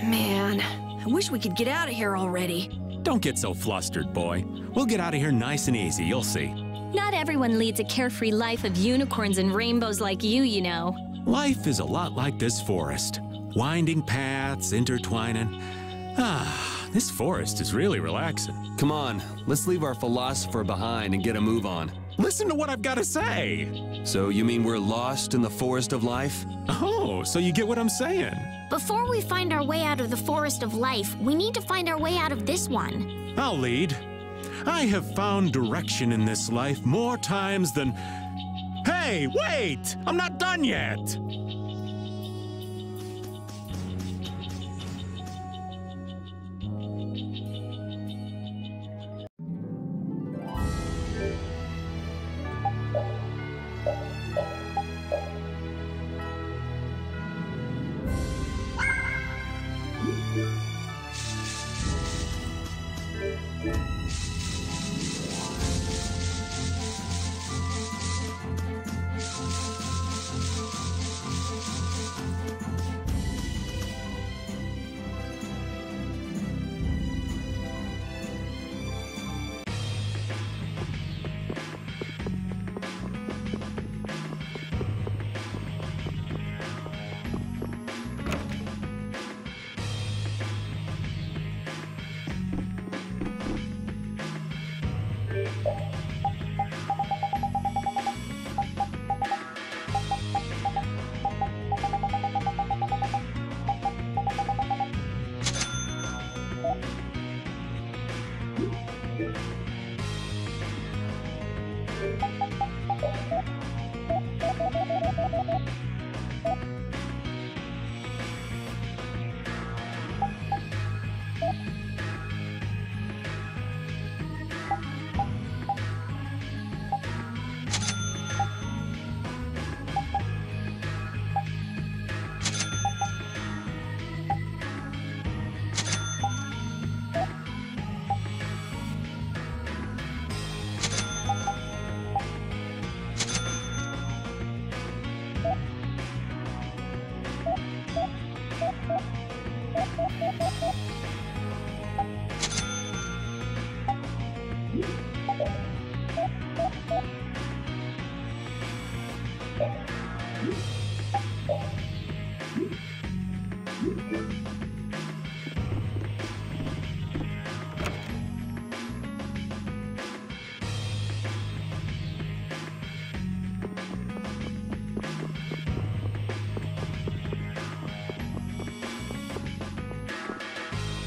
Man, I wish we could get out of here already. Don't get so flustered, boy. We'll get out of here nice and easy, you'll see. Not everyone leads a carefree life of unicorns and rainbows like you know. Life is a lot like this forest. Winding paths, intertwining. Ah, this forest is really relaxing. Come on, let's leave our philosopher behind and get a move on. Listen to what I've got to say. So you mean we're lost in the forest of life? Oh, so you get what I'm saying. Before we find our way out of the forest of life, we need to find our way out of this one. I'll lead. I have found direction in this life more times than... Hey, wait! I'm not done yet!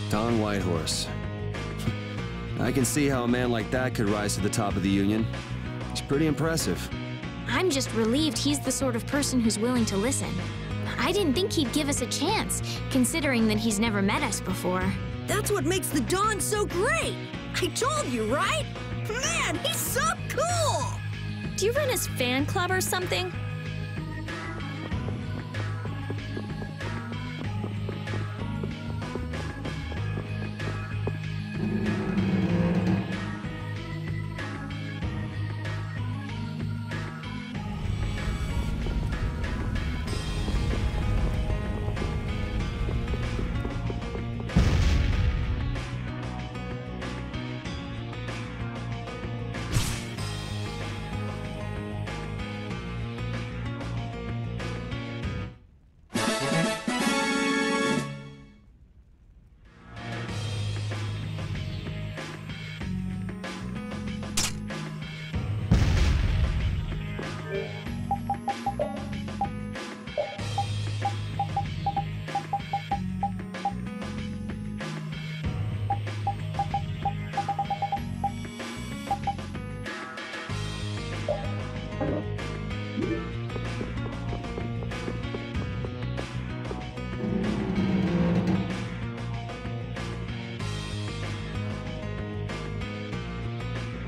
Don Whitehorse. I can see how a man like that could rise to the top of the Union. It's pretty impressive. I'm just relieved he's the sort of person who's willing to listen. I didn't think he'd give us a chance, considering that he's never met us before. That's what makes the Dawn so great! I told you, right? Man, he's so cool! Do you run his fan club or something?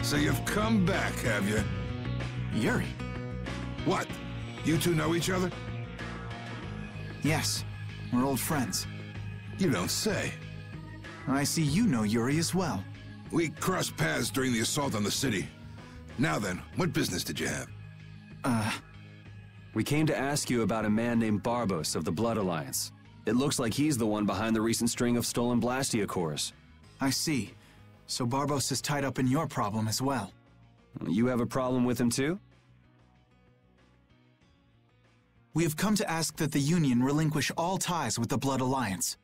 So you've come back, have you? Yuri? What? You two know each other? Yes, we're old friends. You don't say. I see you know Yuri as well. We crossed paths during the assault on the city. Now then, what business did you have? We came to ask you about a man named Barbos of the Blood Alliance. It looks like he's the one behind the recent string of stolen Blastia cores. I see. So Barbos is tied up in your problem as well. You have a problem with him too? We have come to ask that the Union relinquish all ties with the Blood Alliance.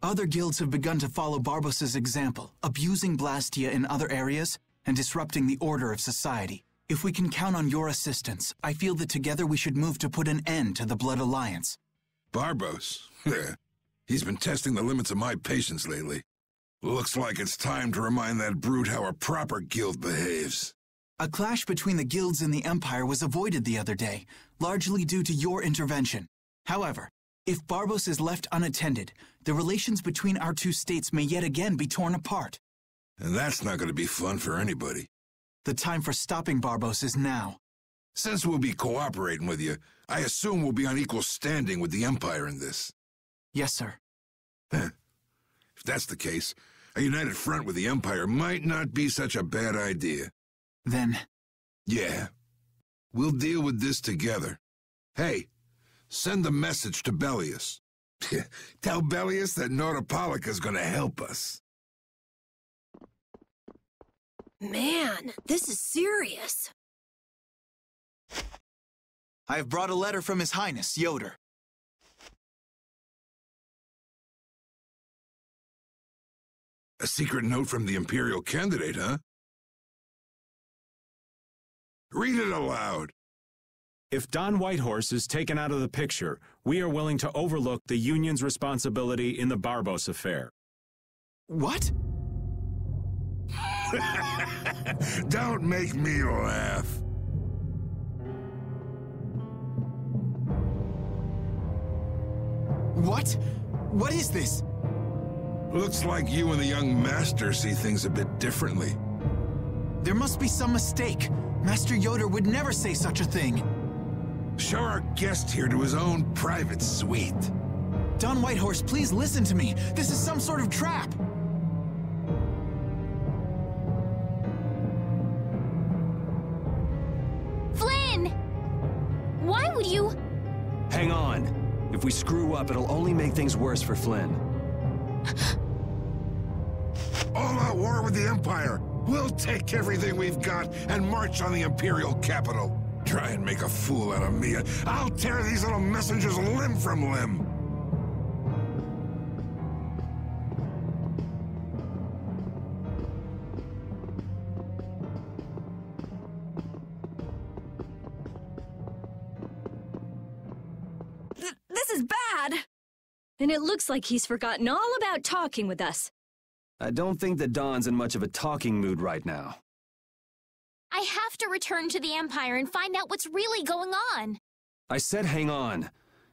Other guilds have begun to follow Barbos' example, abusing Blastia in other areas and disrupting the order of society. If we can count on your assistance, I feel that together we should move to put an end to the Blood Alliance. Barbos? He's been testing the limits of my patience lately. Looks like it's time to remind that brute how a proper guild behaves. A clash between the guilds and the Empire was avoided the other day, largely due to your intervention. However, if Barbos is left unattended, the relations between our two states may yet again be torn apart. And that's not going to be fun for anybody. The time for stopping Barbos is now. Since we'll be cooperating with you, I assume we'll be on equal standing with the Empire in this. Yes, sir. If that's the case, a united front with the Empire might not be such a bad idea. Then... Yeah. We'll deal with this together. Hey, send a message to Bellius. Tell Bellius that Nordopolica's gonna help us. Man, this is serious. I have brought a letter from His Highness, Yoder. A secret note from the Imperial candidate, huh? Read it aloud. If Don Whitehorse is taken out of the picture, we are willing to overlook the Union's responsibility in the Barbos affair. What? Don't make me laugh. What? What is this? Looks like you and the young master see things a bit differently. There must be some mistake. Master Yoder would never say such a thing. Show our guest here to his own private suite. Don Whitehorse, please listen to me. This is some sort of trap. Flynn! Why would you... Hang on. If we screw up, it'll only make things worse for Flynn. All-out war with the Empire. We'll take everything we've got and march on the Imperial capital. Try and make a fool out of me. I'll tear these little messengers limb from limb. This is bad! And it looks like he's forgotten all about talking with us. I don't think that Don's in much of a talking mood right now. I have to return to the Empire and find out what's really going on. I said hang on.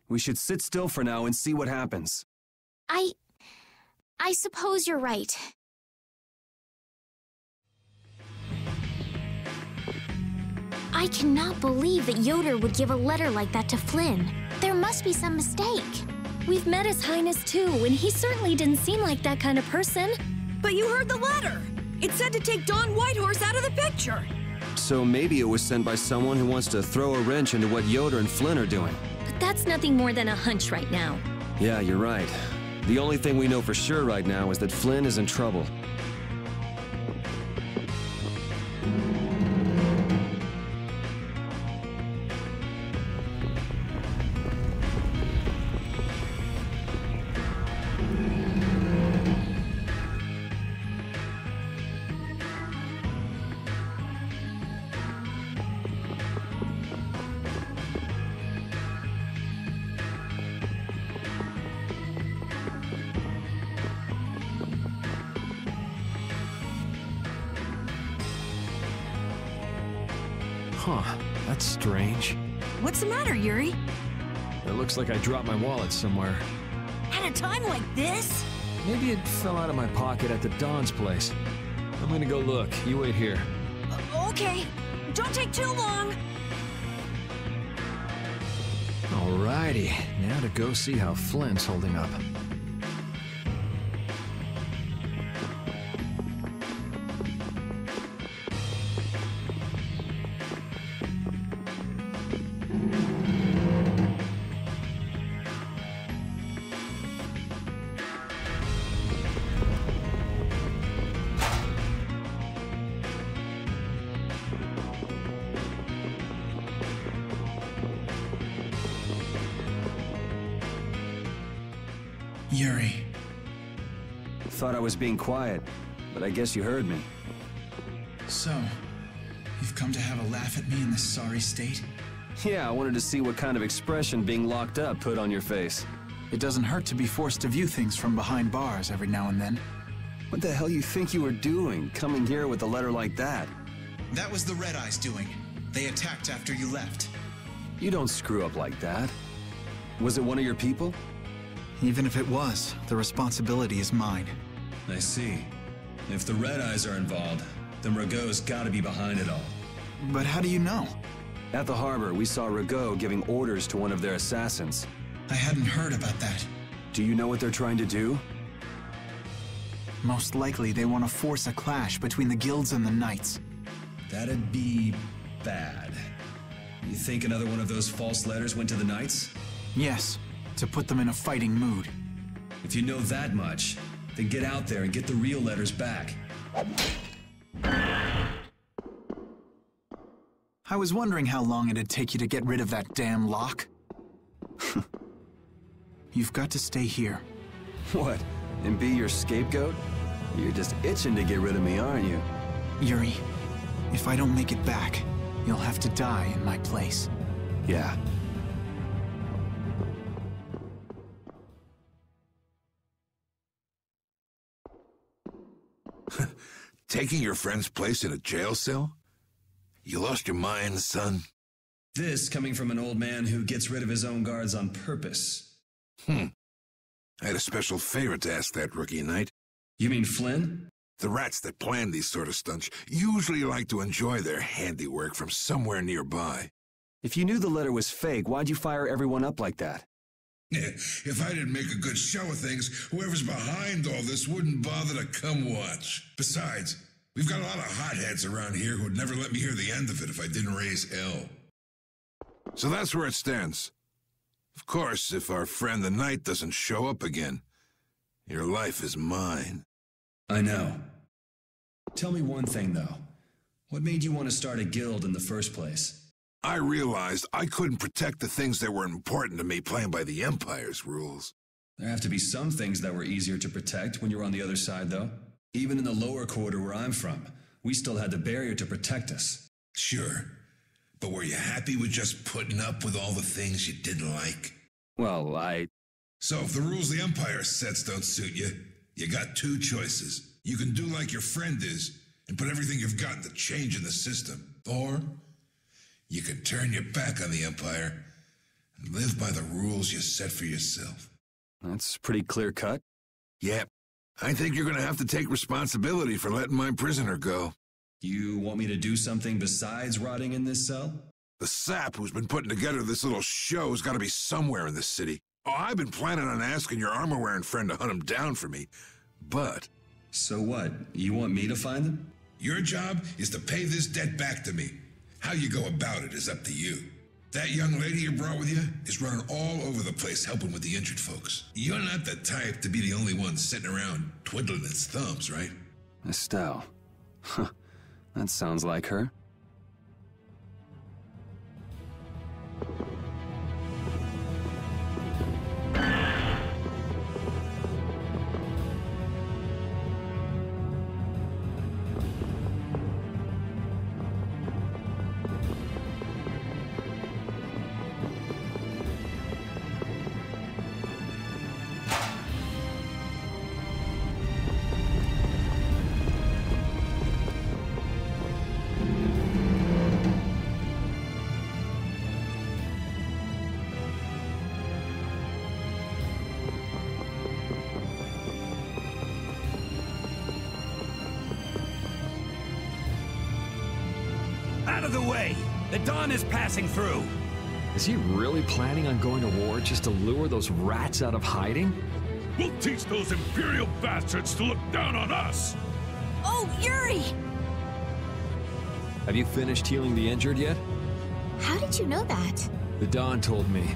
We should sit still for now and see what happens. I suppose you're right. I cannot believe that Yoder would give a letter like that to Flynn. There must be some mistake. We've met His Highness too, and he certainly didn't seem like that kind of person. But you heard the letter. It said to take Don Whitehorse out of the picture. So maybe it was sent by someone who wants to throw a wrench into what Yoder and Flynn are doing. But that's nothing more than a hunch right now. Yeah, you're right. The only thing we know for sure right now is that Flynn is in trouble. Huh, that's strange. What's the matter, Yuri? It looks like I dropped my wallet somewhere. At a time like this? Maybe it fell out of my pocket at the Don's place. I'm gonna go look. You wait here. Okay. Don't take too long. Alrighty, now to go see how Flynn's holding up. Yuri. Thought I was being quiet, but I guess you heard me. So, you've come to have a laugh at me in this sorry state? Yeah, I wanted to see what kind of expression being locked up put on your face. It doesn't hurt to be forced to view things from behind bars every now and then. What the hell you think you were doing, coming here with a letter like that? That was the Red Eyes doing. They attacked after you left. You don't screw up like that. Was it one of your people? Even if it was, the responsibility is mine. I see. If the Red Eyes are involved, then Rago's gotta be behind it all. But how do you know? At the harbor, we saw Rago giving orders to one of their assassins. I hadn't heard about that. Do you know what they're trying to do? Most likely they want to force a clash between the guilds and the knights. That'd be bad. You think another one of those false letters went to the knights? Yes, to put them in a fighting mood. If you know that much, then get out there and get the real letters back. I was wondering how long it'd take you to get rid of that damn lock. You've got to stay here. What? And be your scapegoat? You're just itching to get rid of me, aren't you? Yuri, if I don't make it back, you'll have to die in my place. Yeah. Taking your friend's place in a jail cell? You lost your mind, son? This coming from an old man who gets rid of his own guards on purpose. I had a special favor to ask that rookie knight. You mean Flynn? The rats that plan these sort of stunts usually like to enjoy their handiwork from somewhere nearby. If you knew the letter was fake, why'd you fire everyone up like that? If I didn't make a good show of things, whoever's behind all this wouldn't bother to come watch. Besides, we've got a lot of hotheads around here who'd never let me hear the end of it if I didn't raise hell. So that's where it stands. Of course, if our friend the knight doesn't show up again, your life is mine. I know. Tell me one thing, though. What made you want to start a guild in the first place? I realized I couldn't protect the things that were important to me playing by the Empire's rules. There have to be some things that were easier to protect when you're on the other side, though. Even in the lower quarter where I'm from, we still had the barrier to protect us. Sure. But were you happy with just putting up with all the things you didn't like? Well, So if the rules the Empire sets don't suit you, you got two choices. You can do like your friend is and put everything you've got into changing the system. Or you can turn your back on the Empire and live by the rules you set for yourself. That's pretty clear-cut. Yep. I think you're going to have to take responsibility for letting my prisoner go. You want me to do something besides rotting in this cell? The sap who's been putting together this little show's got to be somewhere in this city. Oh, I've been planning on asking your armor-wearing friend to hunt him down for me, but... So what? You want me to find them? Your job is to pay this debt back to me. How you go about it is up to you. That young lady you brought with you is running all over the place helping with the injured folks. You're not the type to be the only one sitting around twiddling its thumbs, right? Estelle. Huh. That sounds like her. Out of the way! The Dawn is passing through! Is he really planning on going to war just to lure those rats out of hiding? We'll teach those Imperial bastards to look down on us! Oh, Yuri! Have you finished healing the injured yet? How did you know that? The Dawn told me.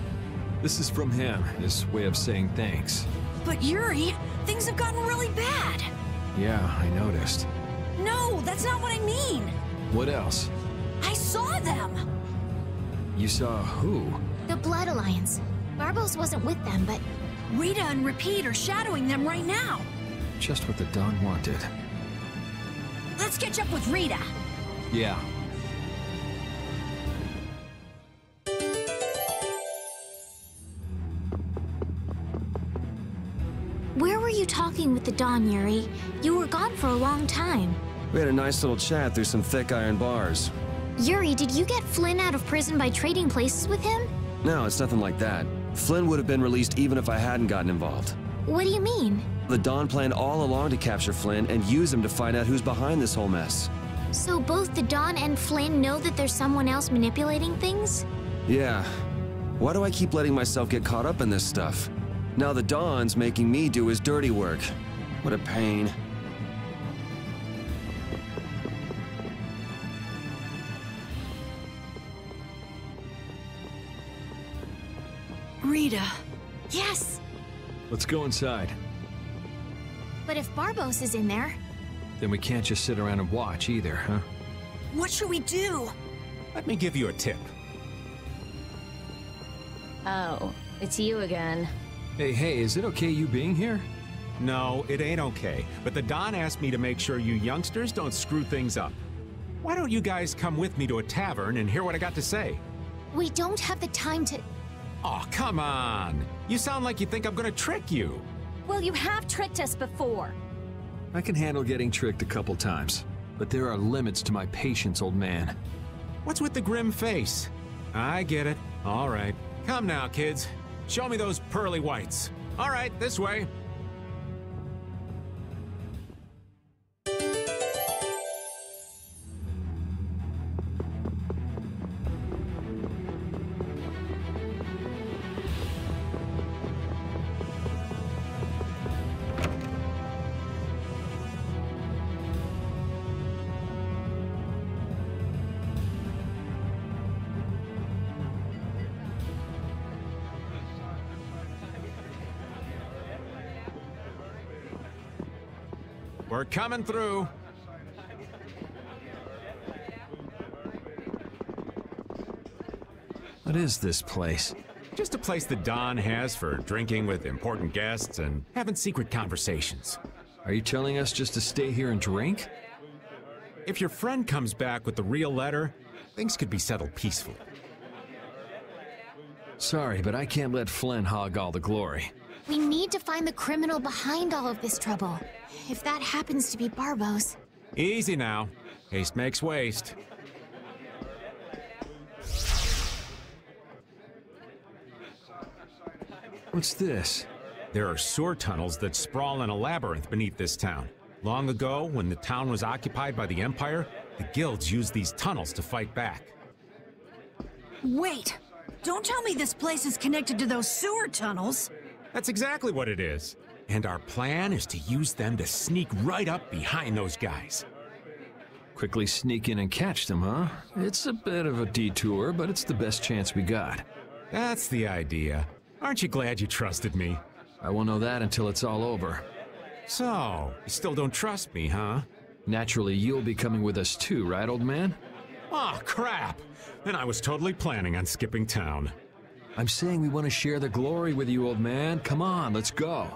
This is from him, his way of saying thanks. But Yuri, things have gotten really bad. Yeah, I noticed. No, that's not what I mean. What else? I saw them. You saw who? The Blood Alliance. Barbos wasn't with them, but Rita and Repeat are shadowing them right now. Just what the Dawn wanted. Let's catch up with Rita. Yeah. Where were you talking with the Dawn, Yuri? You were gone for a long time. We had a nice little chat through some thick iron bars. Yuri, did you get Flynn out of prison by trading places with him? No, it's nothing like that. Flynn would have been released even if I hadn't gotten involved. What do you mean? The Dawn planned all along to capture Flynn and use him to find out who's behind this whole mess. So both the Dawn and Flynn know that there's someone else manipulating things? Yeah. Why do I keep letting myself get caught up in this stuff? Now the Dawn's making me do his dirty work. What a pain. Rita. Yes! Let's go inside. But if Barbos is in there... Then we can't just sit around and watch either, huh? What should we do? Let me give you a tip. Oh, it's you again. Hey, is it okay you being here? No, it ain't okay. But the Don asked me to make sure you youngsters don't screw things up. Why don't you guys come with me to a tavern and hear what I got to say? We don't have the time to... Oh, come on. You sound like you think I'm gonna trick you. Well, you have tricked us before. I can handle getting tricked a couple times, but there are limits to my patience, old man. What's with the grim face? I get it. All right. Come now, kids. Show me those pearly whites. All right, this way. We're coming through. What is this place? Just a place the Don has for drinking with important guests and having secret conversations. Are you telling us just to stay here and drink? If your friend comes back with the real letter, things could be settled peacefully. Sorry, but I can't let Flynn hog all the glory. We need to find the criminal behind all of this trouble. If that happens to be Barbos. Easy now. Haste makes waste. What's this? There are sewer tunnels that sprawl in a labyrinth beneath this town. Long ago, when the town was occupied by the Empire, the guilds used these tunnels to fight back. Wait! Don't tell me this place is connected to those sewer tunnels! That's exactly what it is. And our plan is to use them to sneak right up behind those guys. Quickly sneak in and catch them, huh? It's a bit of a detour, but it's the best chance we got. That's the idea. Aren't you glad you trusted me? I won't know that until it's all over. So, you still don't trust me, huh? Naturally, you'll be coming with us too, right, old man? Oh, crap! Then I was totally planning on skipping town. I'm saying we want to share the glory with you, old man. Come on, let's go.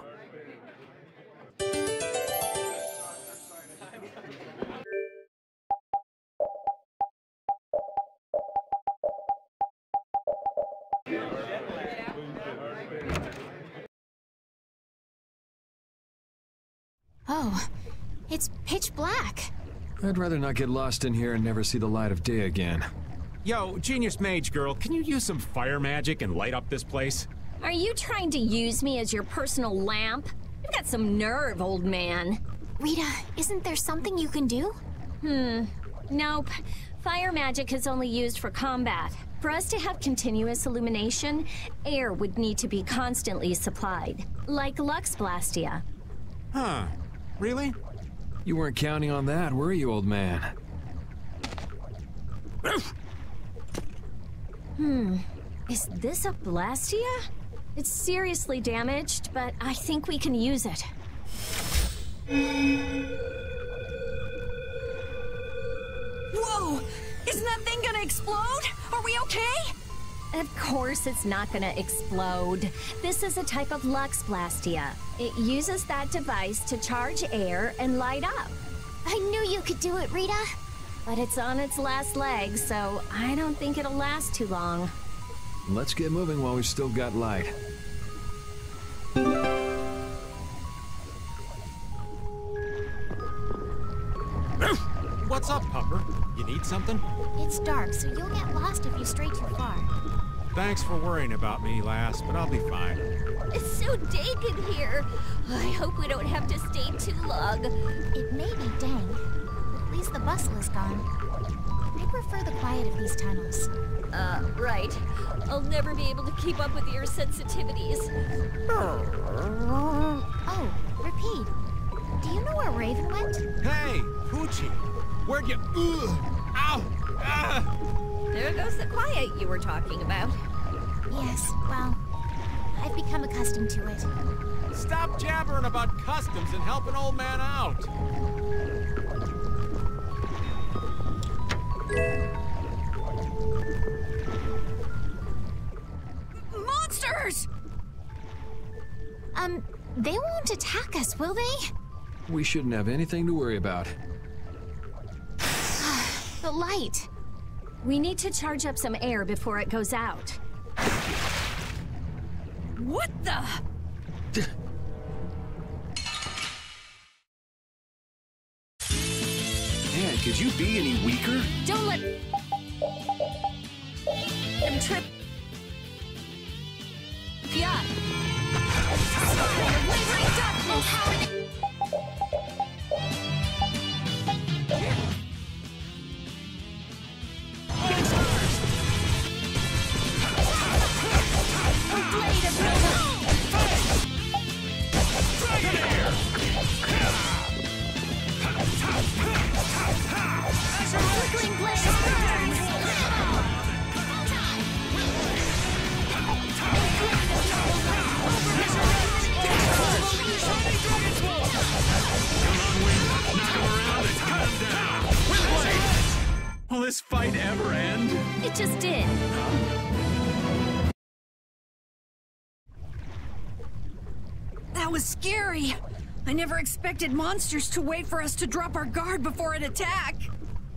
Oh, it's pitch black. I'd rather not get lost in here and never see the light of day again. Yo, Genius Mage Girl, can you use some fire magic and light up this place? Are you trying to use me as your personal lamp? You've got some nerve, old man. Rita, isn't there something you can do? Nope. Fire magic is only used for combat. For us to have continuous illumination, air would need to be constantly supplied, like Lux Blastia. Huh. Really? You weren't counting on that, were you, old man? Is this a Blastia? It's seriously damaged, but I think we can use it. Whoa! Isn't that thing gonna explode? Are we okay? Of course it's not gonna explode. This is a type of Lux Blastia. It uses that device to charge air and light up. I knew you could do it, Rita. But it's on its last leg, so I don't think it'll last too long. Let's get moving while we've still got light. What's up, Pupper? You need something? It's dark, so you'll get lost if you stray too far. Thanks for worrying about me, lass, but I'll be fine. It's so dank in here. I hope we don't have to stay too long. It may be dank, but at least the bustle is gone. I prefer the quiet of these tunnels. Right. I'll never be able to keep up with your sensitivities. Oh, Repeat. Do you know where Raven went? Hey, Poochie! Where'd you... Ow! Ah! There goes the quiet you were talking about. Yes, well, I've become accustomed to it. Stop jabbering about customs and help an old man out! Monsters! They won't attack us, will they? We shouldn't have anything to worry about. The light. We need to charge up some air before it goes out. What the? Man, could you be any weaker? Don't let them trip. Yeah. Will this fight ever end? It just did. That was scary. I never expected monsters to wait for us to drop our guard before an attack.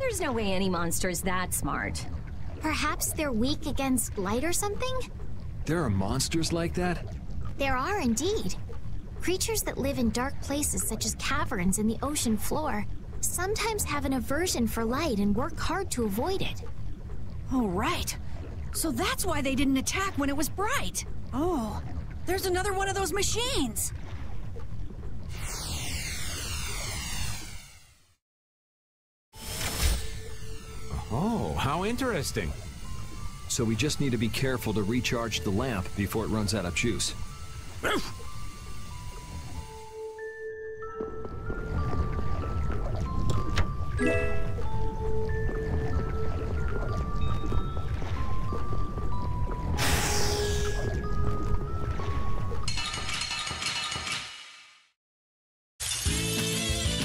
There's no way any monster is that smart. Perhaps they're weak against light or something? There are monsters like that? There are indeed. Creatures that live in dark places such as caverns in the ocean floor sometimes have an aversion for light and work hard to avoid it. Oh, right. So that's why they didn't attack when it was bright. Oh, there's another one of those machines. Oh, how interesting. So we just need to be careful to recharge the lamp before it runs out of juice.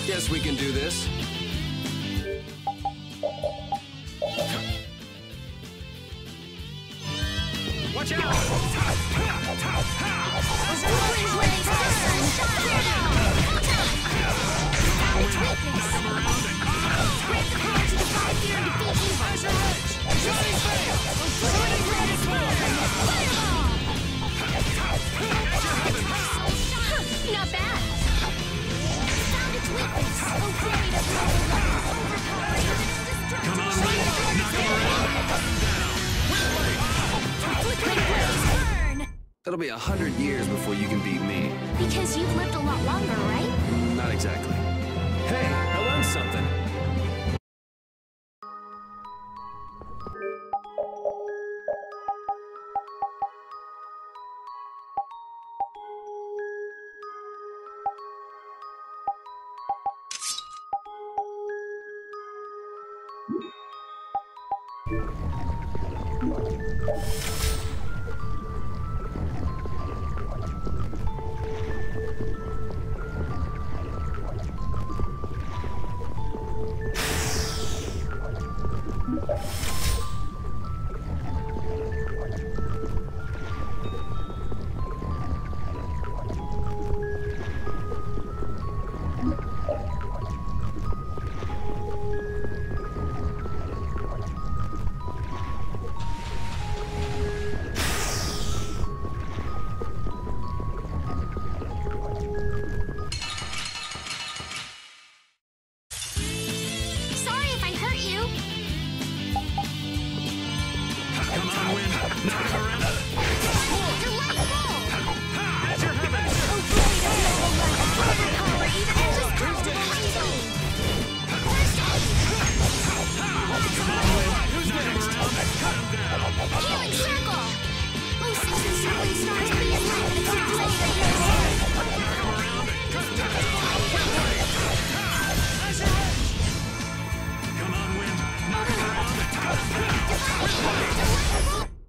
Guess we can do this. Watch out! Not bad. Come on, Ray. Knock him around. It'll be 100 years before you can beat me. Because you've lived a lot longer, right? Not exactly. Hey, I learned something.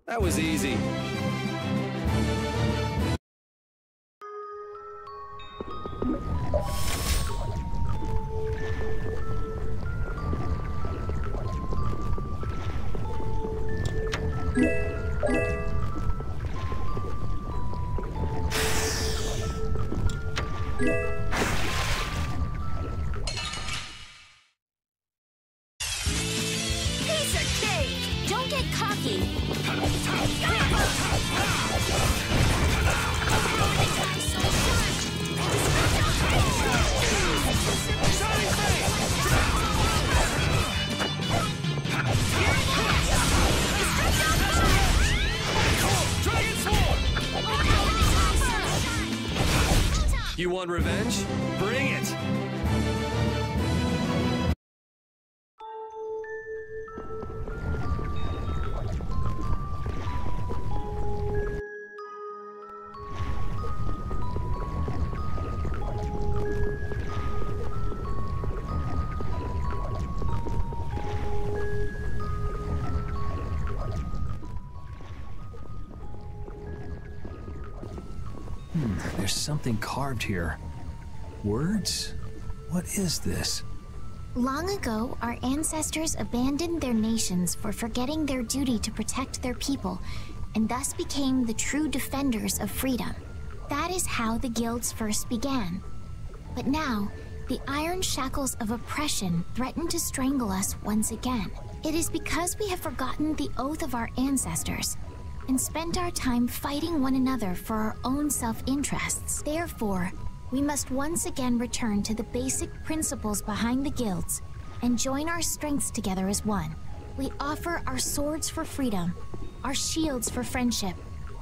That was easy. Piece of cake! Don't get cocky! You want revenge? Bring it! There's something carved here. Words? What is this? Long ago, our ancestors abandoned their nations for forgetting their duty to protect their people, and thus became the true defenders of freedom. That is how the guilds first began. But now, the iron shackles of oppression threaten to strangle us once again. It is because we have forgotten the oath of our ancestors and spent our time fighting one another for our own self-interests. Therefore, we must once again return to the basic principles behind the guilds and join our strengths together as one. We offer our swords for freedom, our shields for friendship,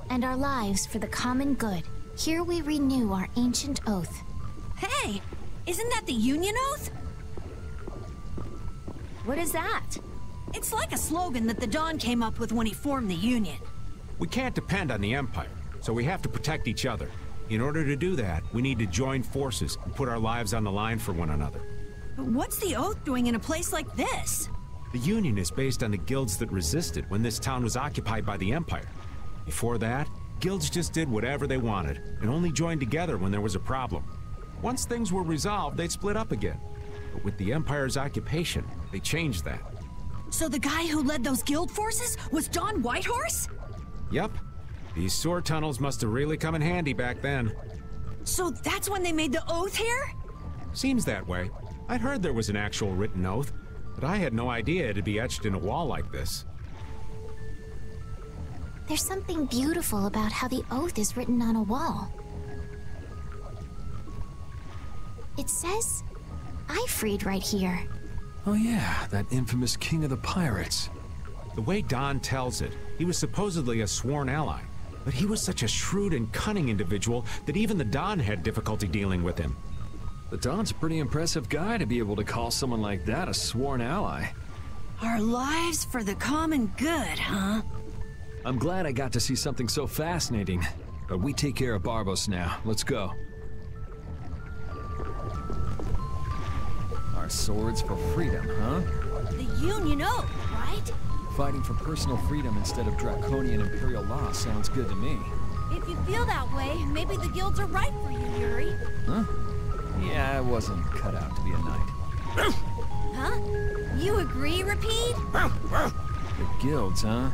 and our lives for the common good. Here we renew our ancient oath. Hey, isn't that the Union Oath? What is that? It's like a slogan that the Dawn came up with when he formed the Union. We can't depend on the Empire, so we have to protect each other. In order to do that, we need to join forces and put our lives on the line for one another. But what's the Oath doing in a place like this? The Union is based on the guilds that resisted when this town was occupied by the Empire. Before that, guilds just did whatever they wanted and only joined together when there was a problem. Once things were resolved, they'd split up again. But with the Empire's occupation, they changed that. So the guy who led those guild forces was Don Whitehorse? Yep. These sewer tunnels must have really come in handy back then. So that's when they made the Oath here? Seems that way. I'd heard there was an actual written oath, but I had no idea it'd be etched in a wall like this. There's something beautiful about how the oath is written on a wall. It says, "I freed" right here. Oh yeah, that infamous king of the pirates. The way Don tells it, he was supposedly a sworn ally, but he was such a shrewd and cunning individual that even the Don had difficulty dealing with him. The Don's a pretty impressive guy to be able to call someone like that a sworn ally. Our lives for the common good, huh? I'm glad I got to see something so fascinating. But we take care of Barbos now. Let's go. Our swords for freedom, huh? The Union Oath, right? Fighting for personal freedom instead of draconian imperial law sounds good to me. If you feel that way, maybe the guilds are right for you, Yuri. Huh? Yeah, I wasn't cut out to be a knight. Huh? You agree, Repeat? The guilds, huh?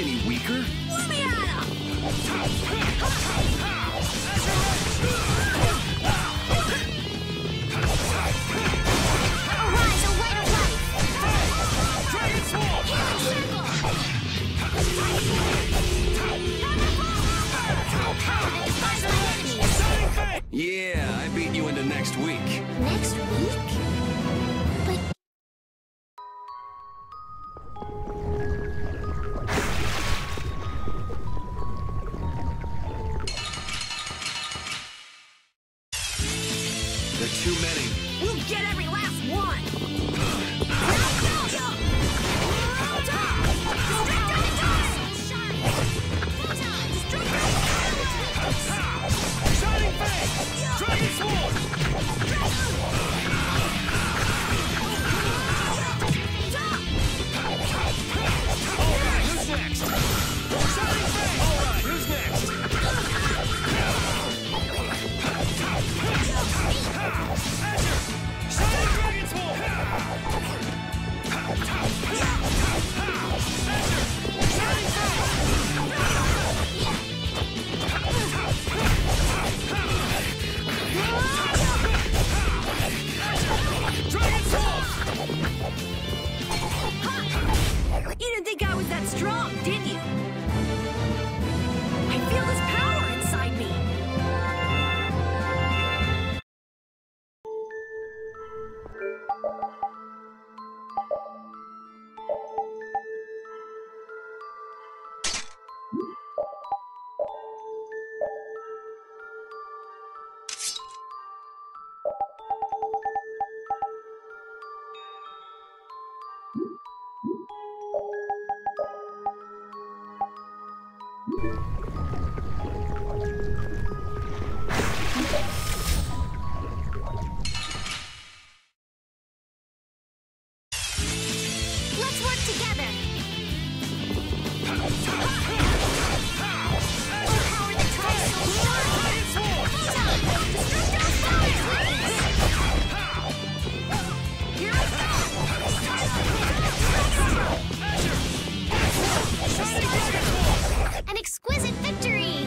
be any weaker. Let me at him! Arise, a white light! Dragon Sword! Yeah, I beat you into next week. Next week? But There are too many. We'll get every last one! Shining Fang! Dragon Sword! Alright, who's next? Shining Fang! Alright, who's next? Azure! Shining Dragon Sword! Azure! Shining Fang! Dragon Sword! You didn't think I was that strong, did you? I feel this power inside me! let's work together! Overpower the Tri-Soul Shard! Destructo Fire! Here I An exquisite victory!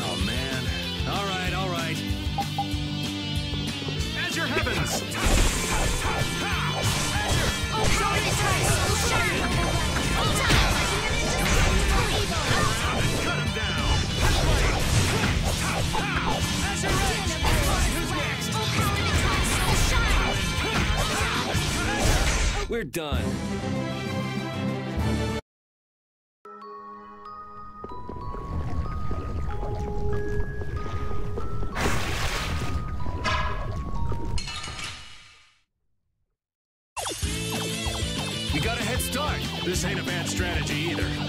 Oh, man. All right. Azure Heavens! Overpower the Tri-Soul Shard! Cut him down! Azure Edge! Who's next? Overpower the Tri-Soul Shard! We're done. We got a head start. This ain't a bad strategy either. Azure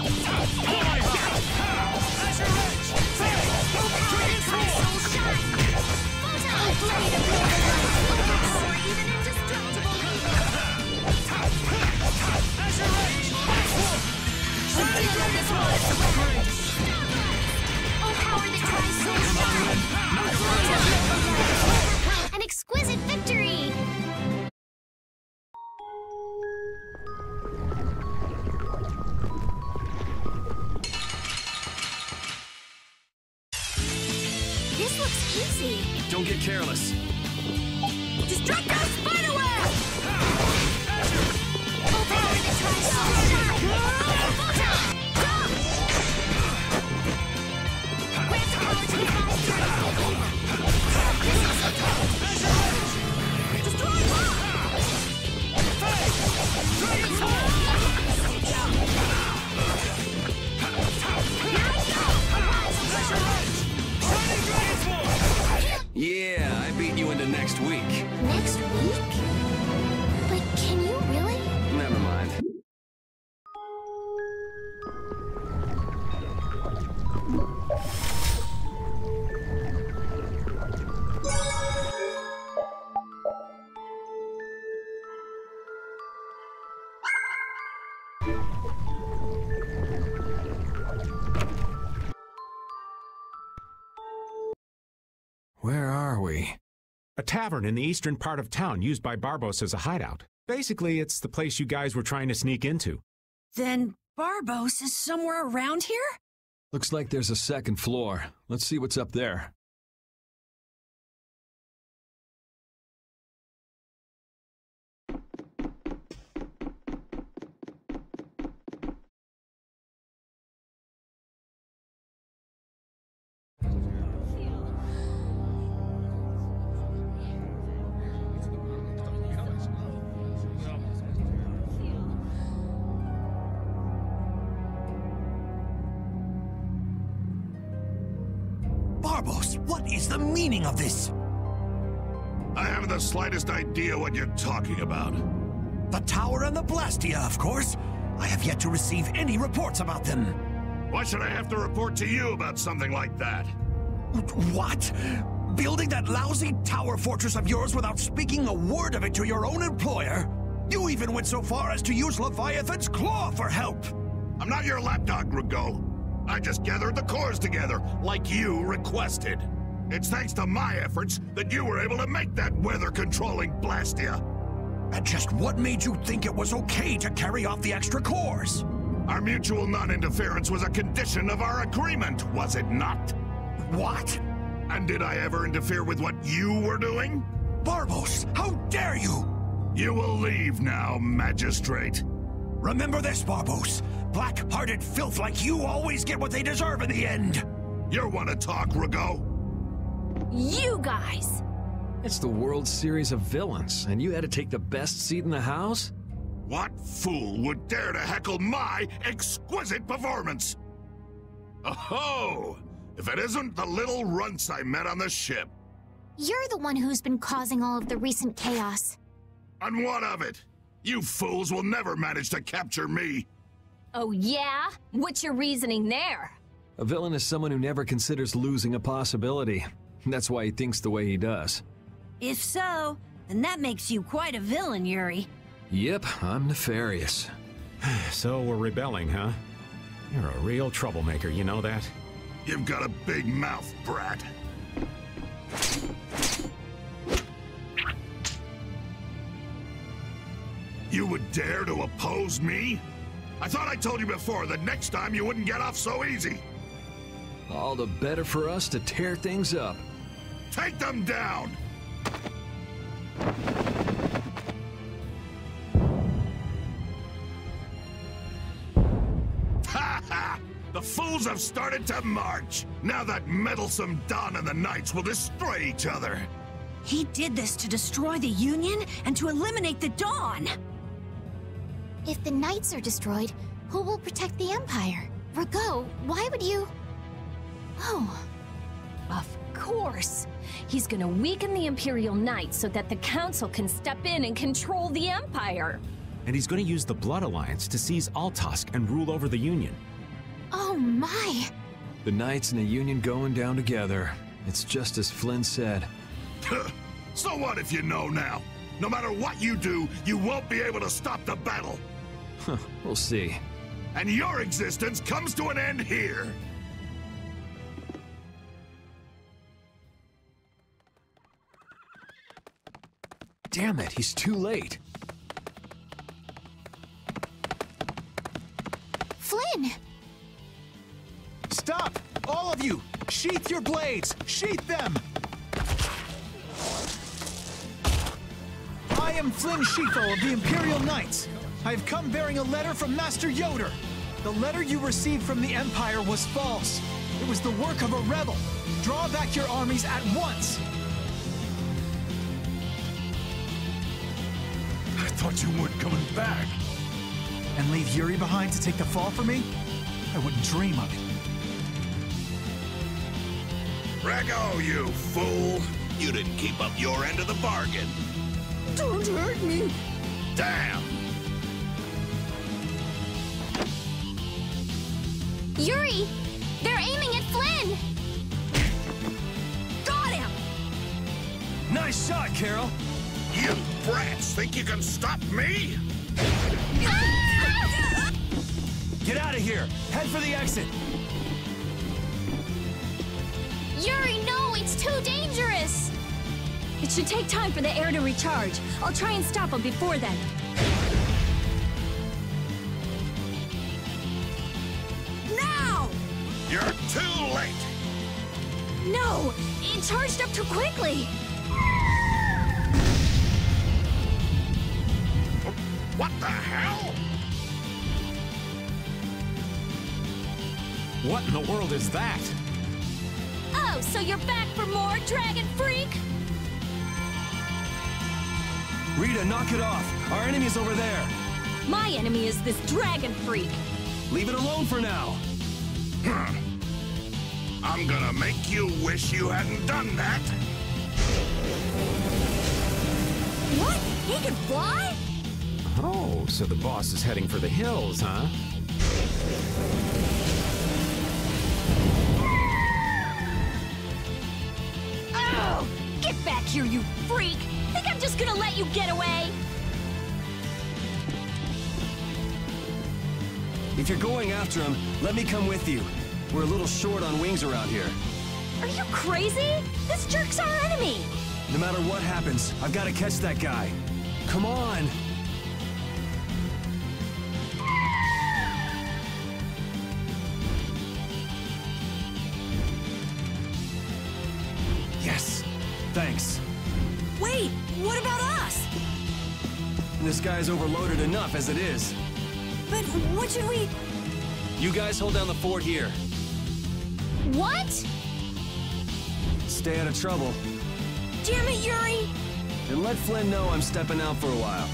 Edge! Dragon Sword! Blade of Overpower even indestructible evil! Azure Edge! Shining Dragon Sword! Overpower the Tri-Soul Shard! An exquisite victory! This looks easy. Don't get careless. Destructo Spiderweb! Overpower the Tri-Soul Shard! Grant power to the Destroy Rock! Dragon Sword! Yeah, I beat you into next week. Next week? But can you really? Never mind. Where are we? A tavern in the eastern part of town used by Barbos as a hideout. Basically, it's the place you guys were trying to sneak into. Then Barbos is somewhere around here? Looks like there's a second floor. Let's see what's up there. Barbos, what is the meaning of this? I haven't the slightest idea what you're talking about. The tower and the Blastia, of course. I have yet to receive any reports about them. Why should I have to report to you about something like that? What? Building that lousy tower fortress of yours without speaking a word of it to your own employer? You even went so far as to use Leviathan's claw for help! I'm not your lapdog, Rigaud. I just gathered the cores together, like you requested. It's thanks to my efforts that you were able to make that weather-controlling Blastia. And just what made you think it was okay to carry off the extra cores? Our mutual non-interference was a condition of our agreement, was it not? What? And did I ever interfere with what you were doing? Barbos, how dare you! You will leave now, Magistrate. Remember this, Barbos. Black-hearted filth like you always get what they deserve in the end. You want to talk, Rigaud? You guys! It's the World Series of Villains, and you had to take the best seat in the house? What fool would dare to heckle my exquisite performance? Oh, if it isn't the little runts I met on the ship. You're the one who's been causing all of the recent chaos. And what of it? You fools will never manage to capture me. Oh yeah? What's your reasoning there? A villain is someone who never considers losing a possibility. That's why he thinks the way he does. If so, then that makes you quite a villain, Yuri. Yep, I'm nefarious. So we're rebelling, huh? You're a real troublemaker, you know that? You've got a big mouth, brat. You would dare to oppose me? I thought I told you before that next time you wouldn't get off so easy. All the better for us to tear things up. Take them down! Ha ha! The fools have started to march! Now that meddlesome Dawn and the Knights will destroy each other! He did this to destroy the Union and to eliminate the Dawn! If the Knights are destroyed, who will protect the Empire? Rigaud, why would you... Oh. Of course. He's gonna weaken the Imperial Knights so that the Council can step in and control the Empire. And he's going to use the Blood Alliance to seize Altosk and rule over the Union. Oh my! The Knights and the Union going down together. It's just as Flynn said. So what if you know now? No matter what you do, you won't be able to stop the battle. We'll see. And your existence comes to an end here. Damn it, he's too late. Flynn! Stop! All of you! Sheath your blades! Sheath them! I am Flynn Shifo of the Imperial Knights. I have come bearing a letter from Master Yoder. The letter you received from the Empire was false. It was the work of a rebel. Draw back your armies at once. I thought you weren't coming back. And leave Yuri behind to take the fall for me? I wouldn't dream of it. Rigaud, you fool! You didn't keep up your end of the bargain. Don't hurt me. Damn! Yuri! They're aiming at Flynn! Got him! Nice shot, Carol. You brats think you can stop me? Get out of here. Head for the exit. Yuri, no! It's too dangerous! It should take time for the air to recharge. I'll try and stop them before then. Now! You're too late! No! It charged up too quickly! What the hell? What in the world is that? Oh, so you're back for more, Dragon Freak? Rita, knock it off. Our enemy's over there. My enemy is this Dragon Freak. Leave it alone for now. I'm gonna make you wish you hadn't done that. What? He can fly? Oh, so the boss is heading for the hills, huh? Oh! Get back here, you freak! Think I'm just gonna let you get away? If you're going after him, let me come with you. We're a little short on wings around here. Are you crazy? This jerk's our enemy! No matter what happens, I've got to catch that guy. Come on! Yes! Thanks. Wait, what about us? This guy's overloaded enough as it is. But what should we... You guys hold down the fort here. What? Stay out of trouble. Damn it, Yuri! And let Flynn know I'm stepping out for a while.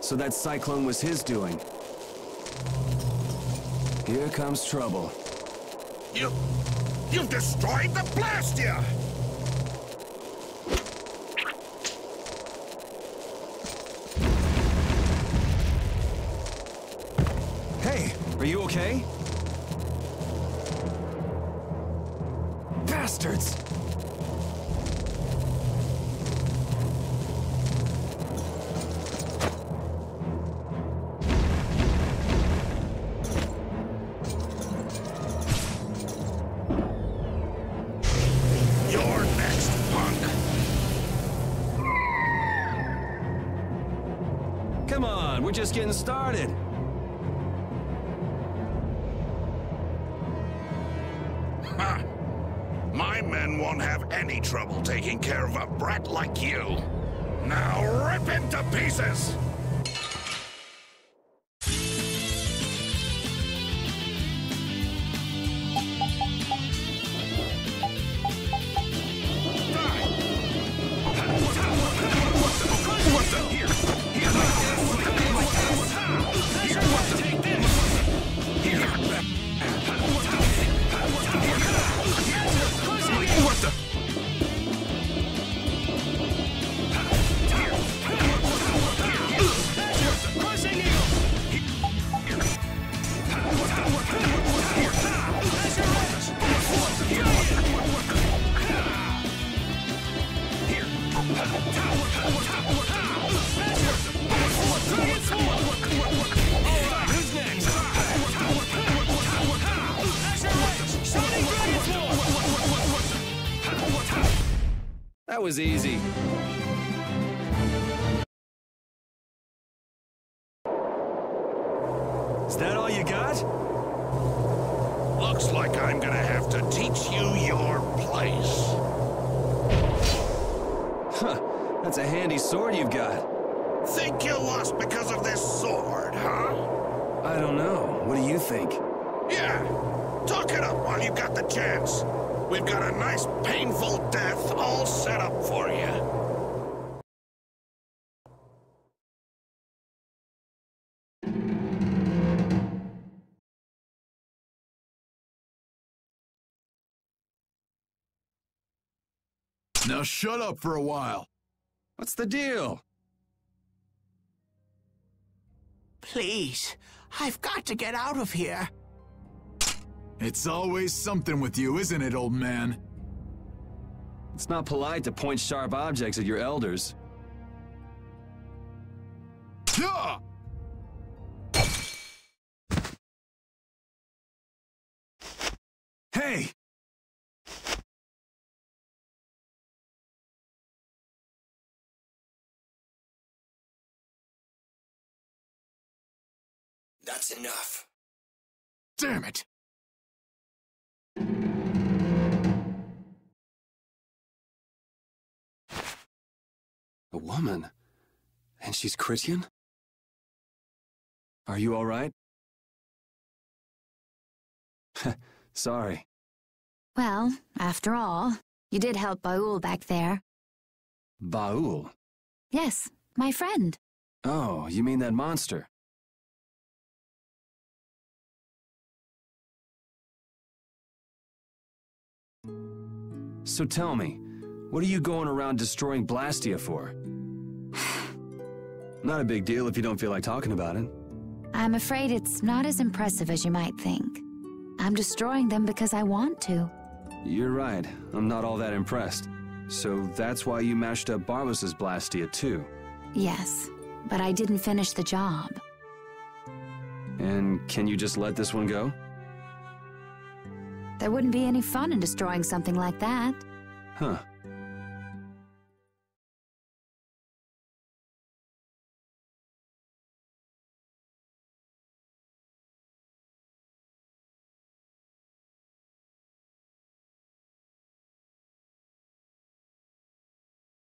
So that cyclone was his doing. Here comes trouble. You've destroyed the Blastia! Hey, are you okay? Bastards! Come on, we're just getting started. Ha! My men won't have any trouble taking care of a brat like you. Now rip into pieces! That was easy. Is that all you got? Looks like I'm gonna have to teach you your place. Huh, that's a handy sword you've got. Think you lost because of this sword, huh? I don't know. What do you think? Yeah, talk it up while you got the chance. We've got a nice, painful death all set up for you. Now shut up for a while. What's the deal? Please, I've got to get out of here. It's always something with you, isn't it, old man? It's not polite to point sharp objects at your elders. Yeah! Hey! That's enough. Damn it! A woman? And she's Christian? Are you all right? Sorry. Well, after all, you did help Baul back there. Baul? Yes, my friend. Oh, you mean that monster? So tell me, what are you going around destroying Blastia for? Not a big deal if you don't feel like talking about it. I'm afraid it's not as impressive as you might think. I'm destroying them because I want to. You're right. I'm not all that impressed. So that's why you mashed up Barbos' Blastia too? Yes, but I didn't finish the job. And can you just let this one go? There wouldn't be any fun in destroying something like that. Huh.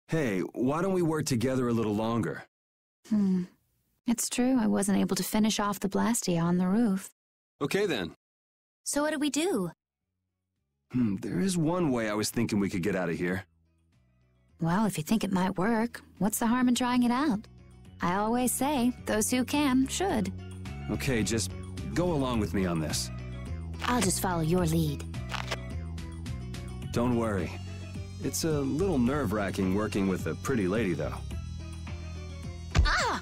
Hey, why don't we work together a little longer? It's true, I wasn't able to finish off the Blastia on the roof. Okay then. So what do we do? There is one way I was thinking we could get out of here. Well, if you think it might work, what's the harm in trying it out? I always say, those who can, should. Okay, just go along with me on this. I'll just follow your lead. Don't worry. It's a little nerve-wracking working with a pretty lady, though. Ah!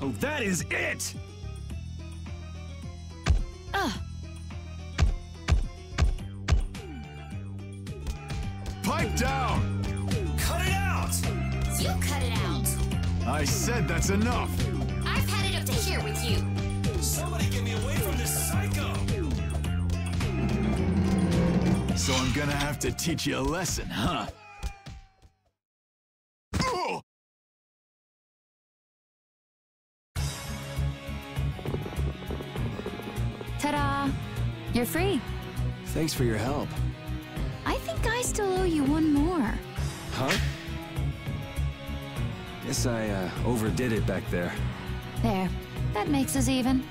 Oh, that is it! Pipe down! Cut it out! You cut it out. I said that's enough. I've had it up to here with you. Somebody get me away from this psycho! So I'm gonna have to teach you a lesson, huh? Ta-da! You're free. Thanks for your help. I think I still owe you one more. Huh? Guess I overdid it back there. There. That makes us even.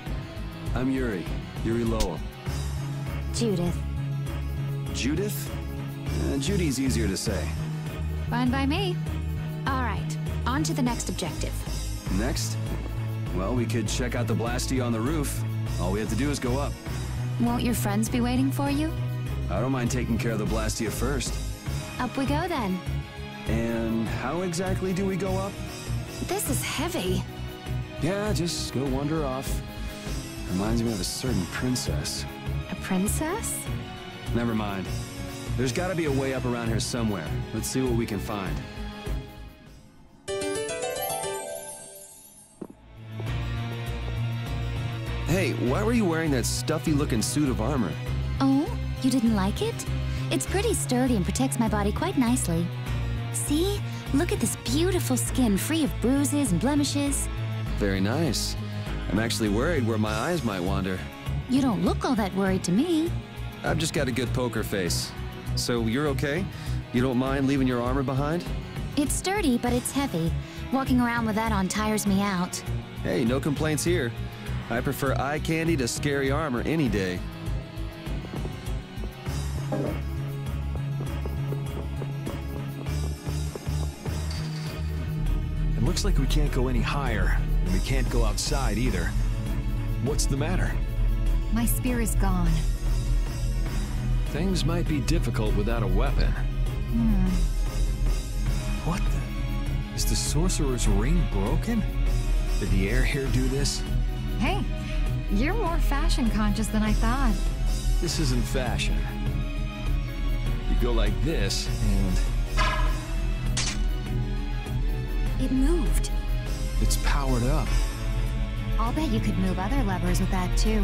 I'm Yuri. Yuri Lowell. Judith. Judith? Judy's easier to say. Fine by me. All right. On to the next objective. Next? Well, we could check out the Blastia on the roof. All we have to do is go up. Won't your friends be waiting for you? I don't mind taking care of the Blastia first. Up we go then. And how exactly do we go up? This is heavy. Yeah, just go wander off. Reminds me of a certain princess. A princess? Never mind. There's gotta be a way up around here somewhere. Let's see what we can find. Hey, why were you wearing that stuffy-looking suit of armor? Oh, You didn't like it? It's pretty sturdy and protects my body quite nicely. See? Look at this beautiful skin free of bruises and blemishes. Very nice. I'm actually worried where my eyes might wander. You don't look all that worried to me. I've just got a good poker face. So you're okay? You don't mind leaving your armor behind? It's sturdy, but it's heavy. Walking around with that on tires me out. Hey, no complaints here. I prefer eye candy to scary armor any day. It looks like we can't go any higher, and we can't go outside either. What's the matter? My spear is gone. Things might be difficult without a weapon. What the? Is the sorcerer's ring broken? Did the air here do this? Hey, you're more fashion conscious than I thought. This isn't fashion. You go like this, and... It moved. it's powered up. I'll bet you could move other levers with that, too.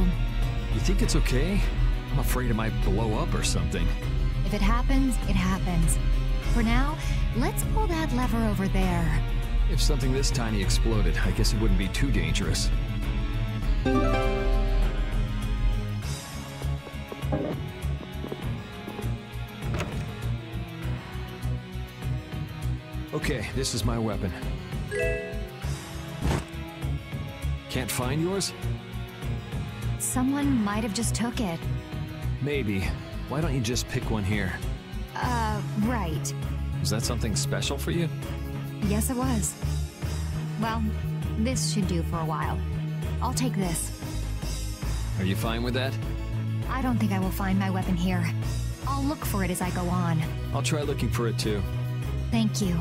You think it's okay? I'm afraid it might blow up or something. If it happens, it happens. For now, let's pull that lever over there. If something this tiny exploded, I guess it wouldn't be too dangerous. Okay, this is my weapon. Can't find yours? Someone might have just took it. Maybe. Why don't you just pick one here? Right. Was that something special for you? Yes, it was. Well, this should do for a while. I'll take this. Are you fine with that? I don't think I will find my weapon here. I'll look for it as I go on. I'll try looking for it too. Thank you.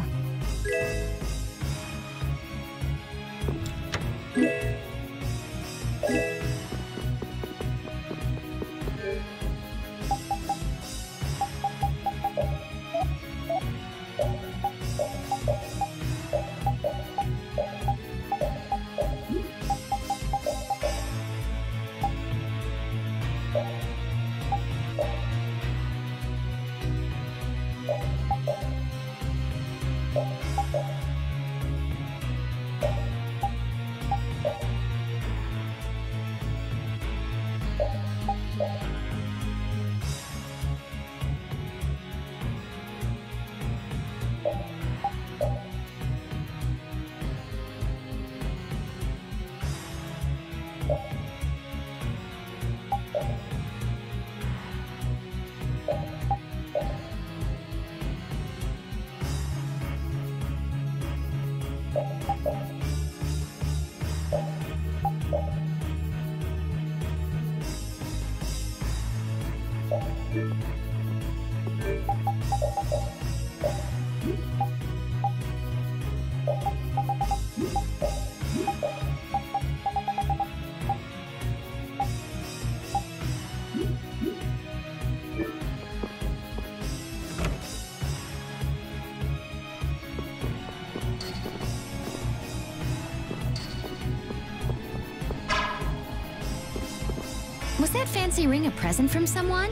Was that fancy ring a present from someone?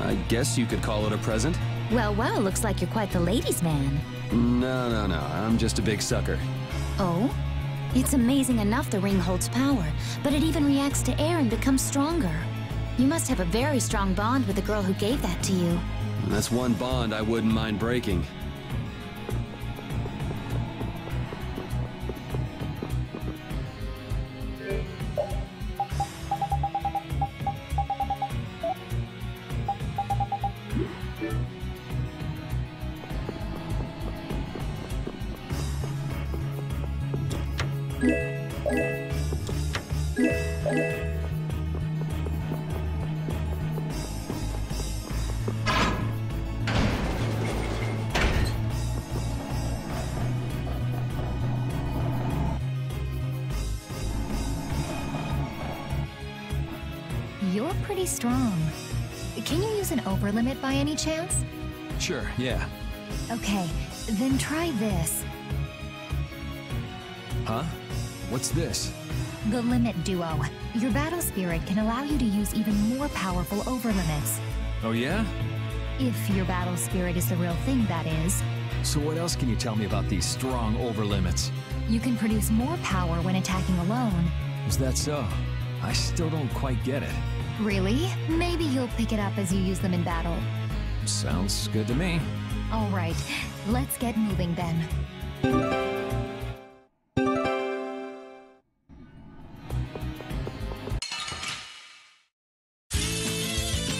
I guess you could call it a present. Well, looks like you're quite the ladies' man. No, I'm just a big sucker. Oh? It's amazing enough the ring holds power, but it even reacts to air and becomes stronger. You must have a very strong bond with the girl who gave that to you. That's one bond I wouldn't mind breaking. You're pretty strong. Can you use an overlimit by any chance? Sure, yeah. Okay, then try this. Huh? What's this? The Limit Duo. Your battle spirit can allow you to use even more powerful overlimits. Oh yeah? If your battle spirit is the real thing, that is. So what else can you tell me about these strong overlimits? You can produce more power when attacking alone. Is that so? I still don't quite get it. Really? Maybe you'll pick it up as you use them in battle. Sounds good to me. All right, let's get moving then.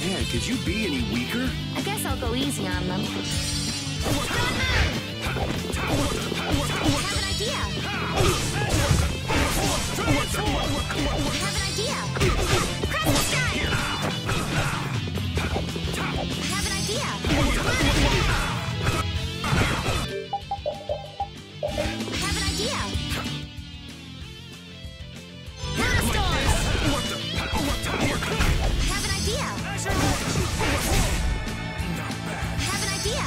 Man, could you be any weaker? I guess I'll go easy on them. Have an idea. Crescent strike. Have an idea. Have an idea. Thunderstorm. Have an idea. Have an idea.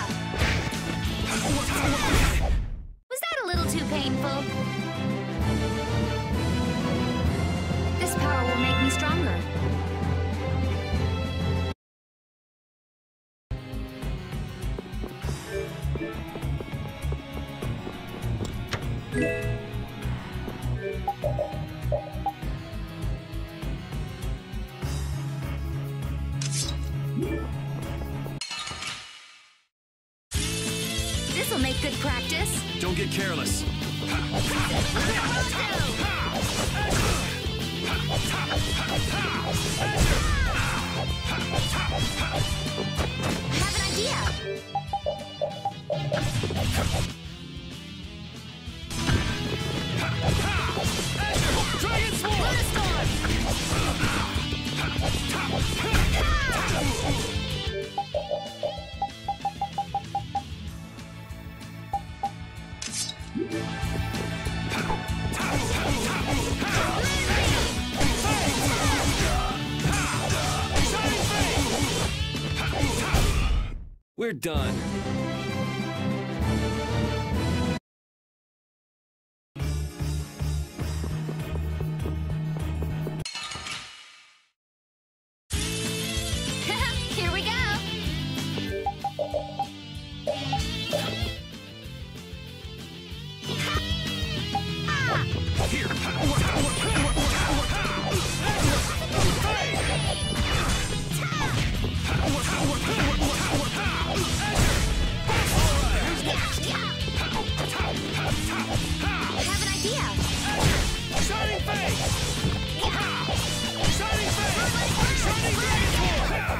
Was that a little too painful? This power will make me stronger. This'll make good practice. Don't get careless. Have an idea. Dragon Sword! We're done. Here we go. Have an idea. Shining Face! Shining Face! Shining Dragon Sword!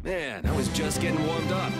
Man, I was just getting warmed up.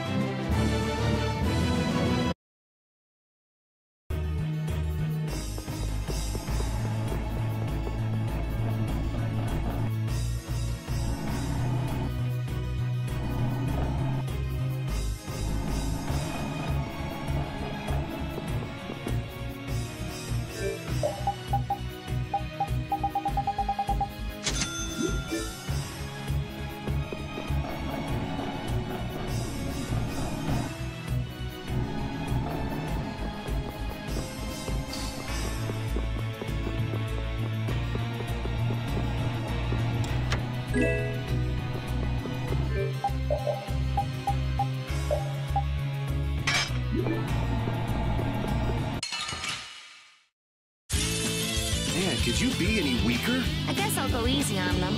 Man, could you be any weaker? I guess I'll go easy on them.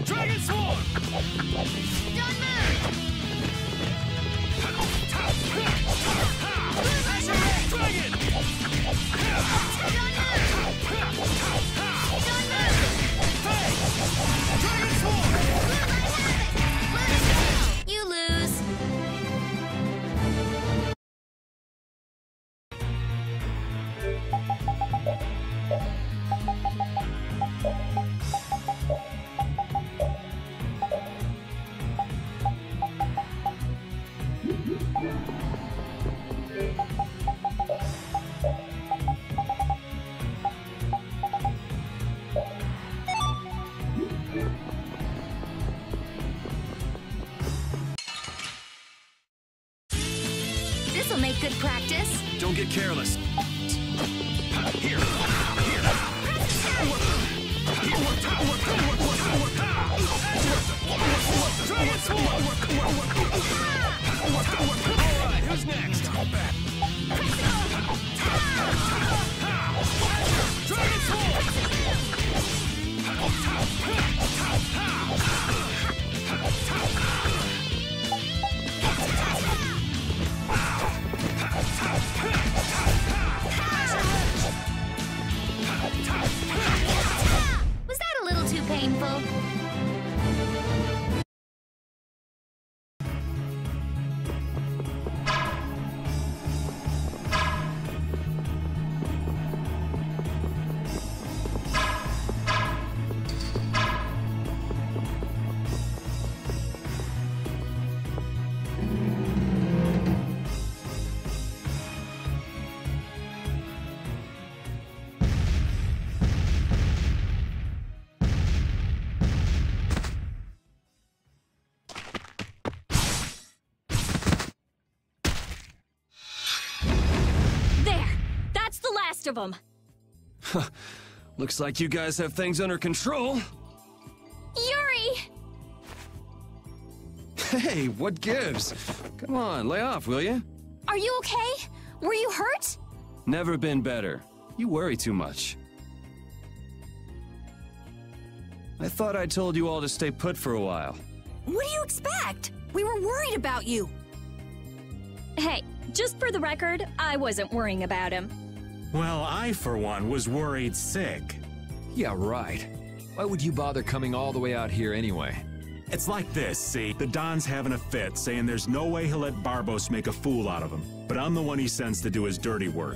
Dragon Sword! Don't Dragon! Dragon Sword! You lose. This'll make good practice. Don't get careless. Here. Alright, who's next? Was that a little too painful? Of them. Looks like you guys have things under control. Yuri! Hey, what gives? Come on, lay off, will you? Are you okay? Were you hurt? Never been better. You worry too much. I thought I told you all to stay put for a while. What do you expect? We were worried about you. Hey, just for the record, I wasn't worrying about him. Well, I, for one, was worried sick. Yeah, right. Why would you bother coming all the way out here anyway? It's like this, see? The Don's having a fit, saying there's no way he'll let Barbos make a fool out of him. But I'm the one he sends to do his dirty work.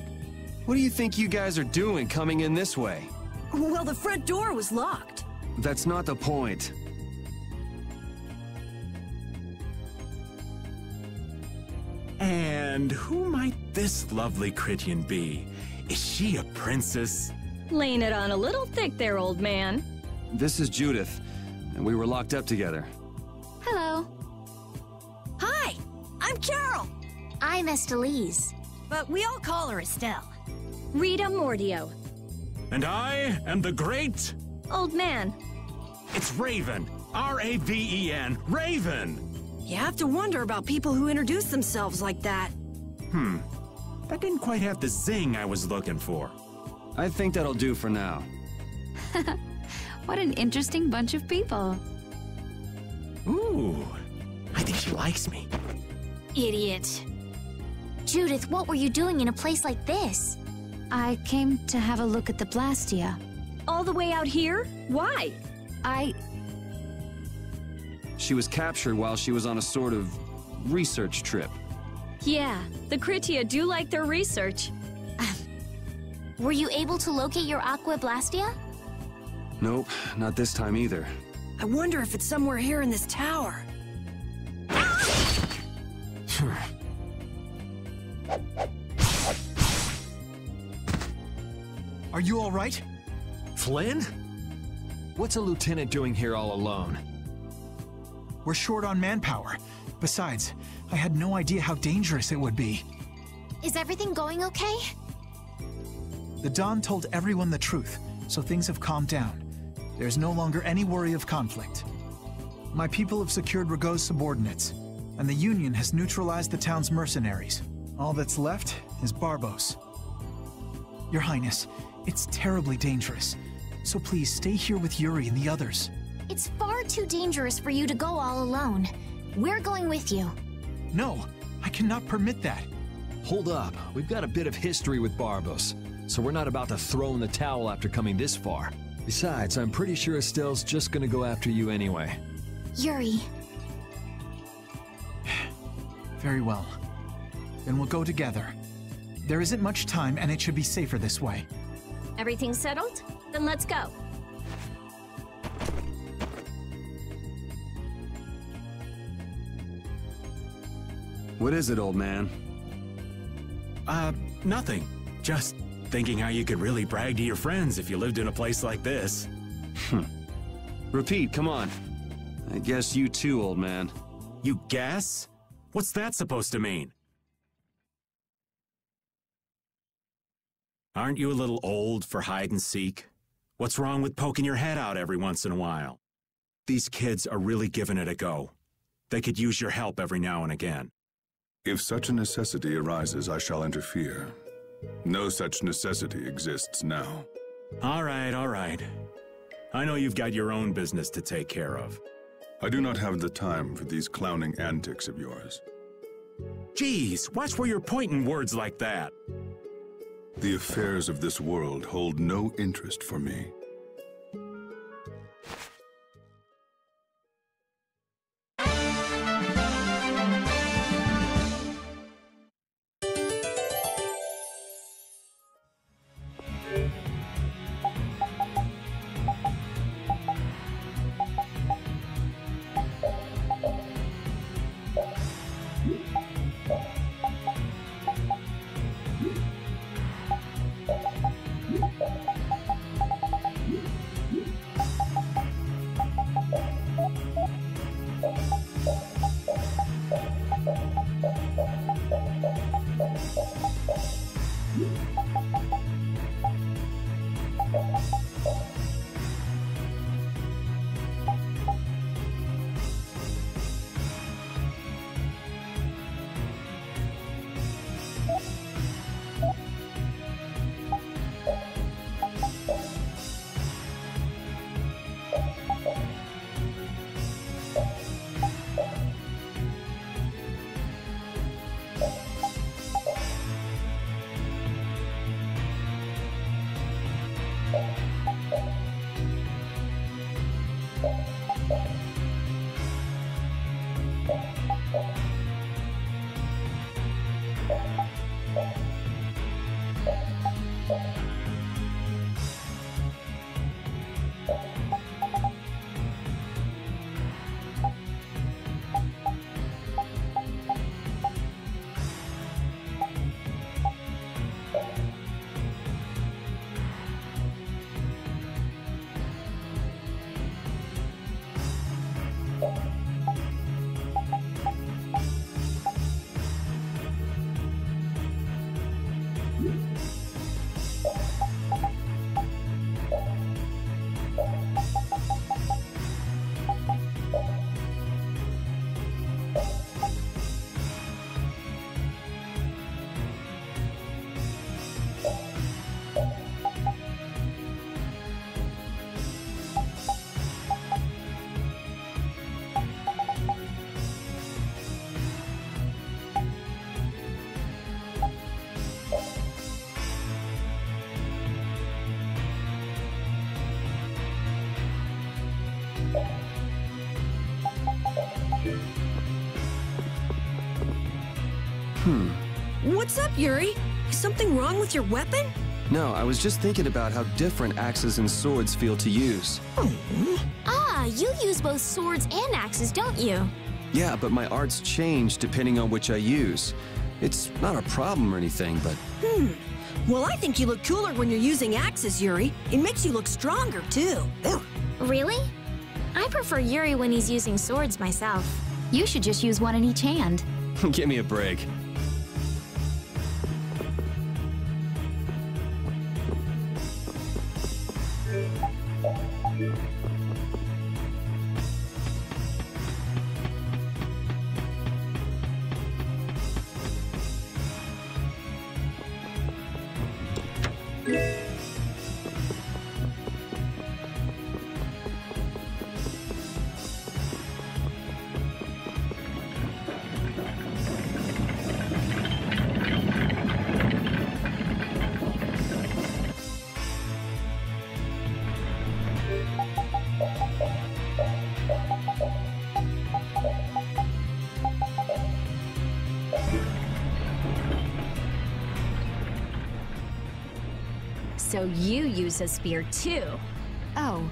What do you think you guys are doing coming in this way? Well, the front door was locked. That's not the point. And who might this lovely Critian be? Is she a princess? Laying it on a little thick there, old man. This is Judith, and we were locked up together. Hello. Hi, I'm Carol. I'm Estelise. But we all call her Estelle. Rita Mordio. And I am the great... Old man. It's Raven. R-A-V-E-N. Raven! You have to wonder about people who introduce themselves like that. That didn't quite have the zing I was looking for. I think that'll do for now. What an interesting bunch of people. Ooh, I think she likes me. Idiot. Judith, what were you doing in a place like this? I came to have a look at the Blastia. All the way out here? Why? She was captured while she was on a sort of research trip. Yeah, the Kritia do like their research. Were you able to locate your Aqua Blastia? Nope, not this time either. I wonder if it's somewhere here in this tower. Are you all right? Flynn? What's a lieutenant doing here all alone? We're short on manpower. Besides, I had no idea how dangerous it would be. Is everything going okay? The Don told everyone the truth, so things have calmed down. There's no longer any worry of conflict. My people have secured Rigaud's subordinates, and the Union has neutralized the town's mercenaries. All that's left is Barbos. Your Highness, it's terribly dangerous, so please stay here with Yuri and the others. It's far too dangerous for you to go all alone. We're going with you. No, I cannot permit that. Hold up. We've got a bit of history with Barbos, so we're not about to throw in the towel after coming this far. Besides, I'm pretty sure Estelle's just gonna go after you anyway. Yuri. Very well. Then we'll go together. There isn't much time, and it should be safer this way. Everything settled? Then let's go. What is it, old man? Nothing. Just thinking how you could really brag to your friends if you lived in a place like this. Repeat, come on. I guess you too, old man. You guess? What's that supposed to mean? Aren't you a little old for hide and seek? What's wrong with poking your head out every once in a while? These kids are really giving it a go. They could use your help every now and again. If such a necessity arises, I shall interfere. No such necessity exists now. All right, all right. I know you've got your own business to take care of. I do not have the time for these clowning antics of yours. Geez, watch where you're pointing words like that. The affairs of this world hold no interest for me. What's up, Yuri? Is something wrong with your weapon? No, I was just thinking about how different axes and swords feel to use. Ah, you use both swords and axes, don't you? Yeah, but my arts change depending on which I use. It's not a problem or anything, but... Well, I think you look cooler when you're using axes, Yuri. It makes you look stronger, too. Really? I prefer Yuri when he's using swords myself. You should just use one in each hand. Give me a break. So you use a spear too? Oh,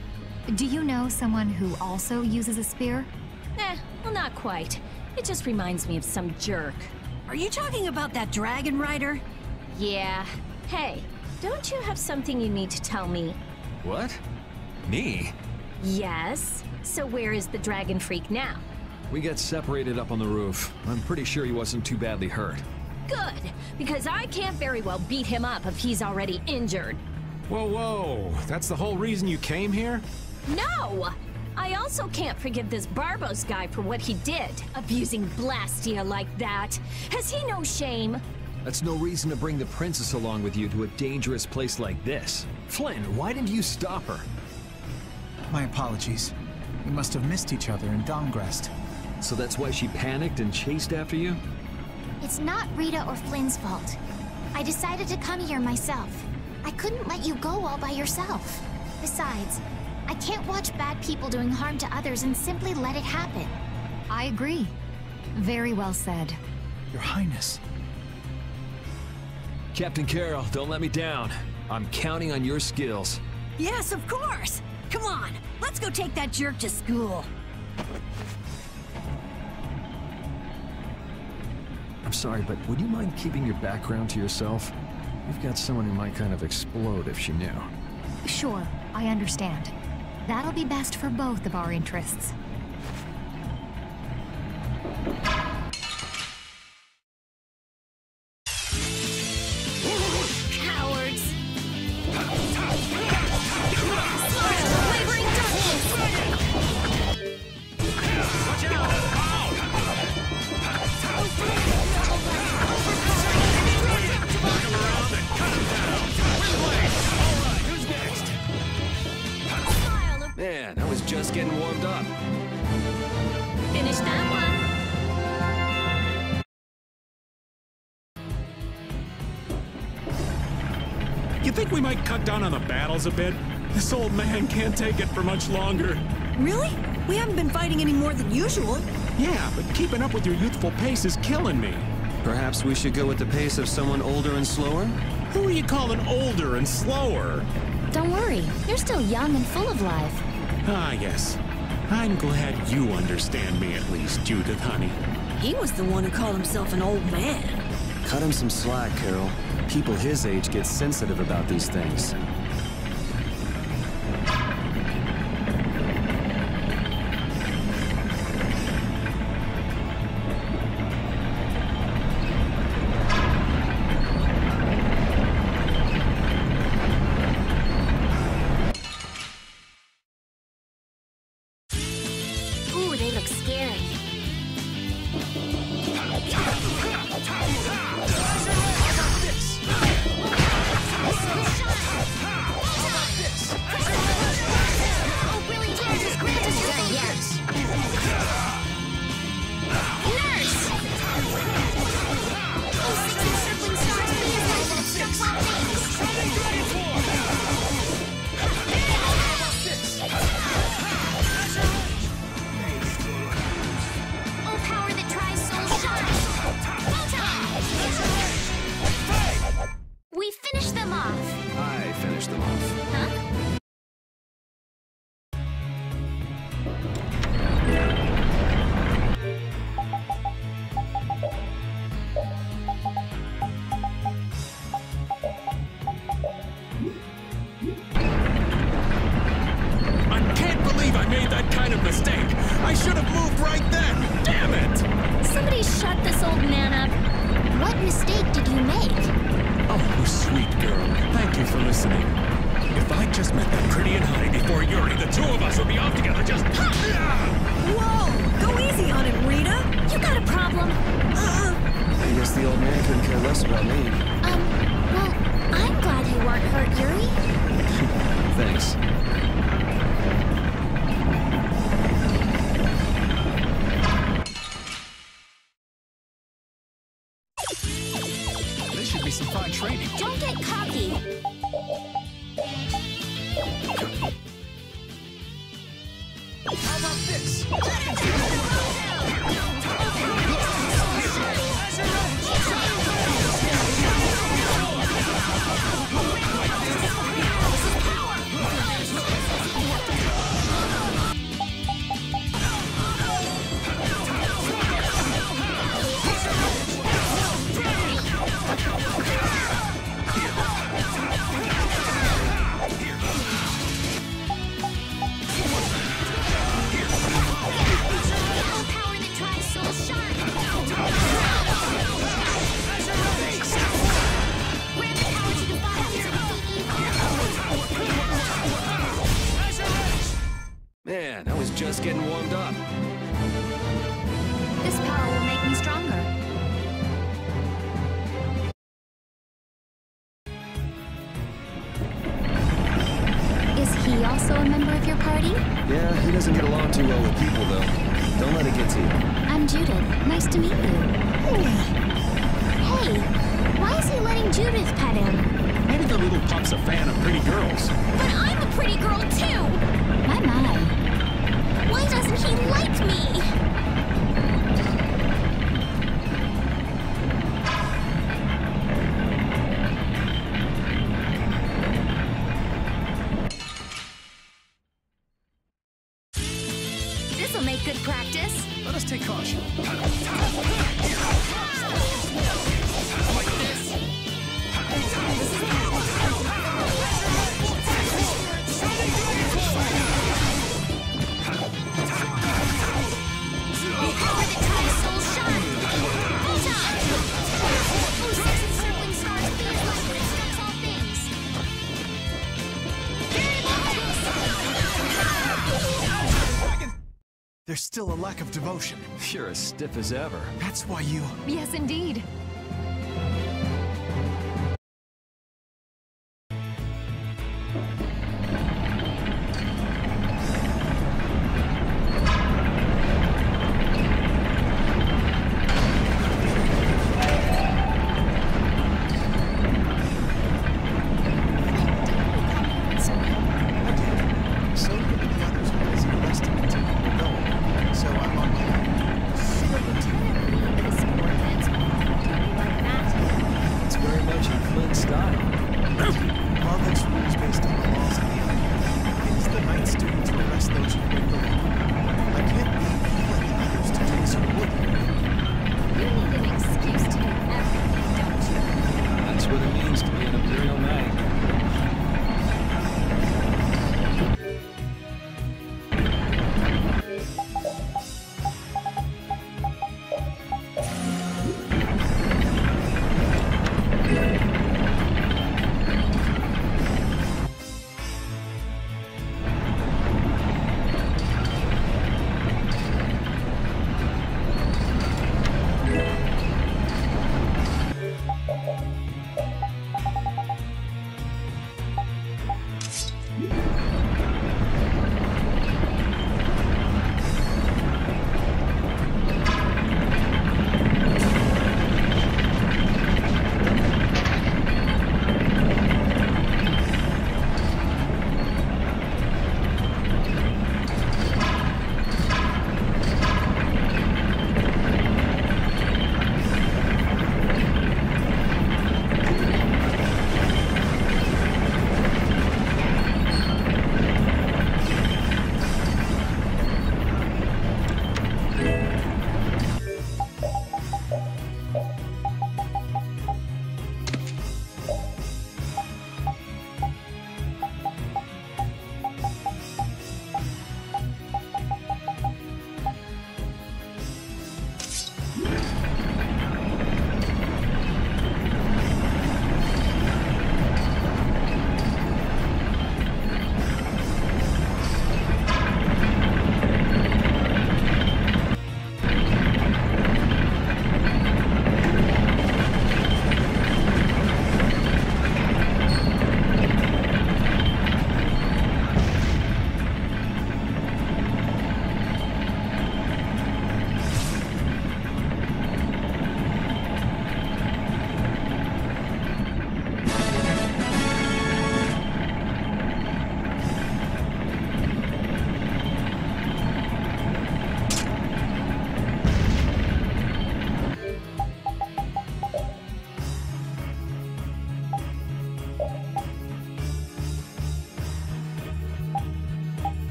do you know someone who also uses a spear? Well, not quite. It just reminds me of some jerk. Are you talking about that dragon rider? Yeah. Hey, don't you have something you need to tell me? What? Me? Yes. So where is the dragon freak now? We got separated up on the roof. I'm pretty sure he wasn't too badly hurt. Good, because I can't very well beat him up if he's already injured. Whoa, whoa. That's the whole reason you came here? No! I also can't forgive this Barbos guy for what he did, abusing Blastia like that. Has he no shame? That's no reason to bring the princess along with you to a dangerous place like this. Flynn, why didn't you stop her? My apologies. We must have missed each other in Dahngrest. So that's why she panicked and chased after you? It's not Rita or Flynn's fault. I decided to come here myself. I couldn't let you go all by yourself. Besides, I can't watch bad people doing harm to others and simply let it happen. I agree. Very well said. Your Highness. Captain Carroll, don't let me down. I'm counting on your skills. Yes, of course. Come on, let's go take that jerk to school. I'm sorry, but would you mind keeping your background to yourself? We've got someone who might kind of explode if she knew. Sure, I understand. That'll be best for both of our interests. Cowards! Watch out! Knock him around and cut him down! Alright, who's next? Man, I was just getting warmed up. Finish that one. You think we might cut down on the battles a bit? This old man can't take it for much longer. Really? We haven't been fighting any more than usual. Yeah, but keeping up with your youthful pace is killing me. Perhaps we should go with the pace of someone older and slower? Who are you calling older and slower? Don't worry, you're still young and full of life. Ah, yes. I'm glad you understand me at least, Judith, honey. He was the one who called himself an old man. Cut him some slack, Carol. People his age get sensitive about these things. Ooh, they look scary. Oh, really? Here, just grant us your fingers. Nurse! Oh, 60 circling stars, please, that obstructs all things. Oh, power that tries soul shine. We finished them off. I finished them off. Huh? I can't believe I made that kind of mistake. I should have moved right then. Damn it! Somebody shut this old man up. What mistake did you make? Oh, sweet girl. Thank you for listening. If I just met that pretty and hottie before Yuri, the two of us would be off together just... Whoa! Go easy on him, Rita! You got a problem? I guess the old man couldn't care less about me. Well, I'm glad you weren't hurt, Yuri. Thanks. This should be some fun training. Don't get cocky. How about this? Power that tries just getting warmed up. This power will make me stronger. Is he also a member of your party? Yeah, he doesn't get along too well with people, though. Don't let it get to you. I'm Judith. Nice to meet you. Hey, why is he letting Judith pet him? Maybe the little pup's a fan of pretty girls. But I'm a pretty girl, too! My. Why doesn't he like me? This'll make good practice. Let us take caution. There's still a lack of devotion. You're as stiff as ever. That's why you... Yes, indeed.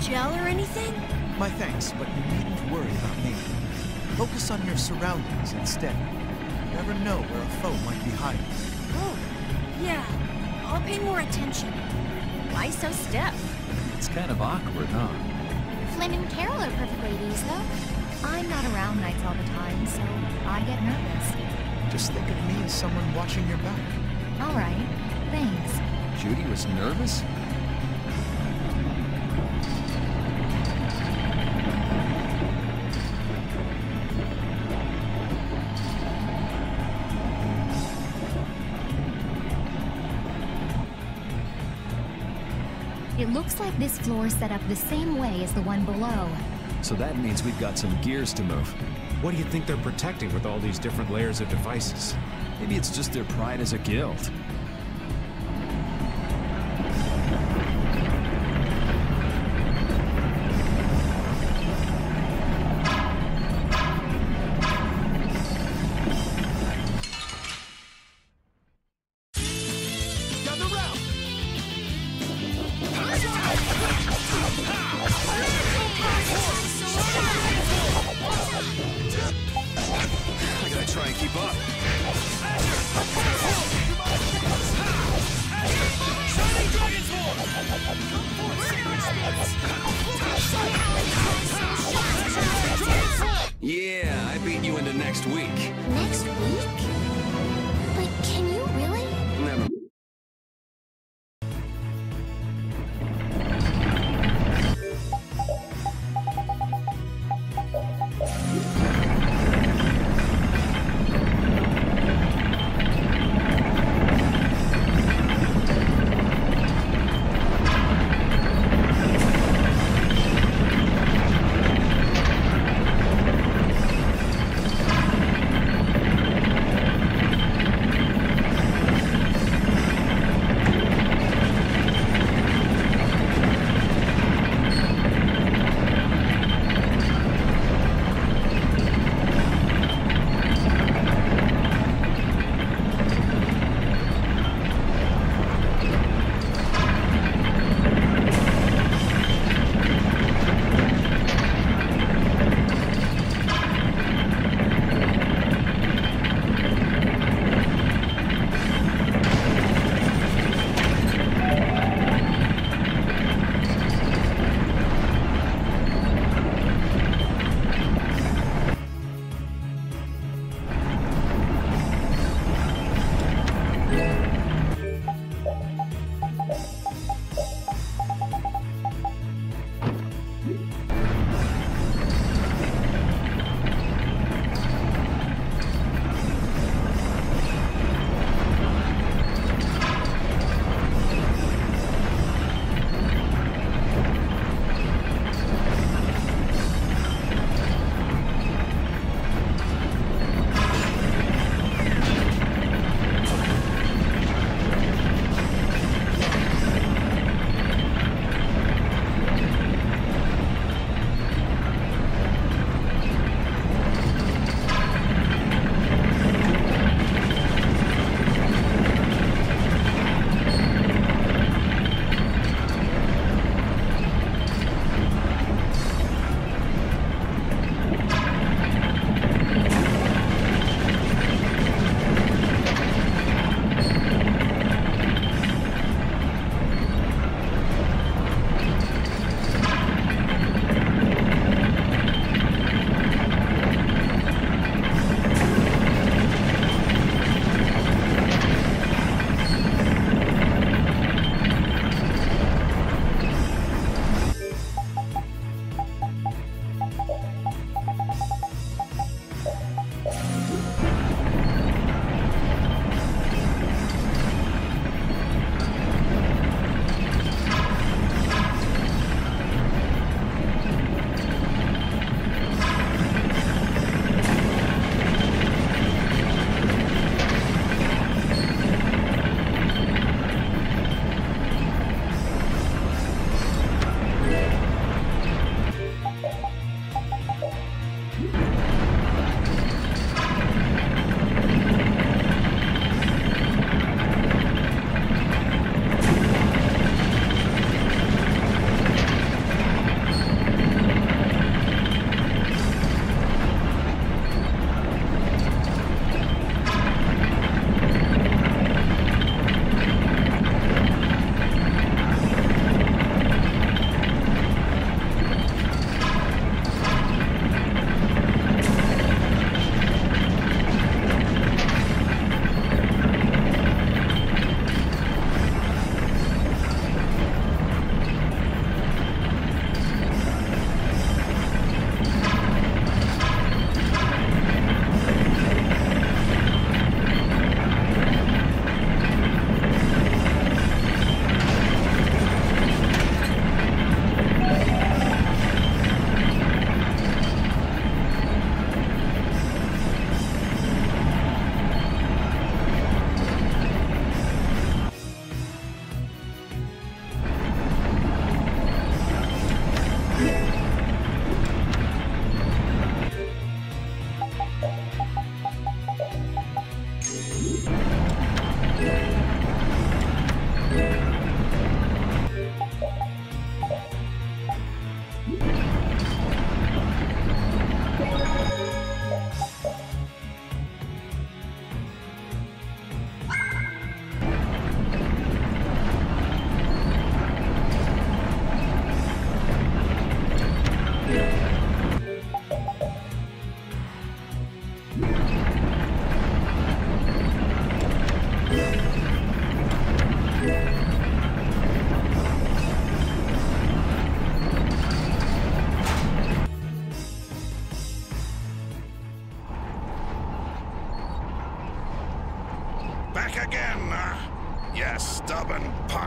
Gel or anything? My thanks, but you needn't worry about me. Focus on your surroundings instead. You never know where a foe might be hiding. Oh, yeah. I'll pay more attention. Why so stiff? It's kind of awkward, huh? Flynn and Carol are perfect ladies, though. I'm not around nights all the time, so I get nervous. Just think of me as someone watching your back. All right, thanks. Judy was nervous? It looks like this floor is set up the same way as the one below. So that means we've got some gears to move. What do you think they're protecting with all these different layers of devices? Maybe it's just their pride as a guild. Yeah, I beat you into next week. Next week? But can you really? Never.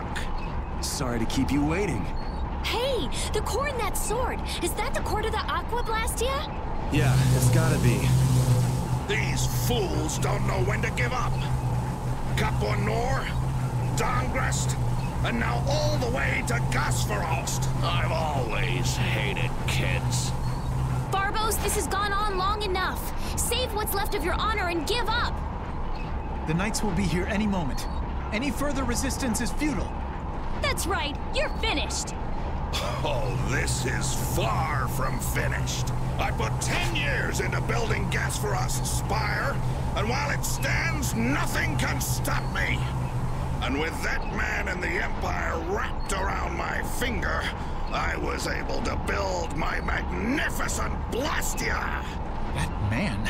junk. Sorry to keep you waiting. Hey, the core in that sword. Is that the core to the Aqua Blastia? Yeah, it's gotta be. These fools don't know when to give up. Capo Nor, Dahngrest, and now all the way to Gasferost. I've always hated kids. Barbos, this has gone on long enough. Save what's left of your honor and give up. The Knights will be here any moment. Any further resistance is futile. That's right, you're finished. Oh, this is far from finished. I put 10 years into building Gasferost's spire, and while it stands, nothing can stop me. And with that man in the Empire wrapped around my finger, I was able to build my magnificent Blastia! That man?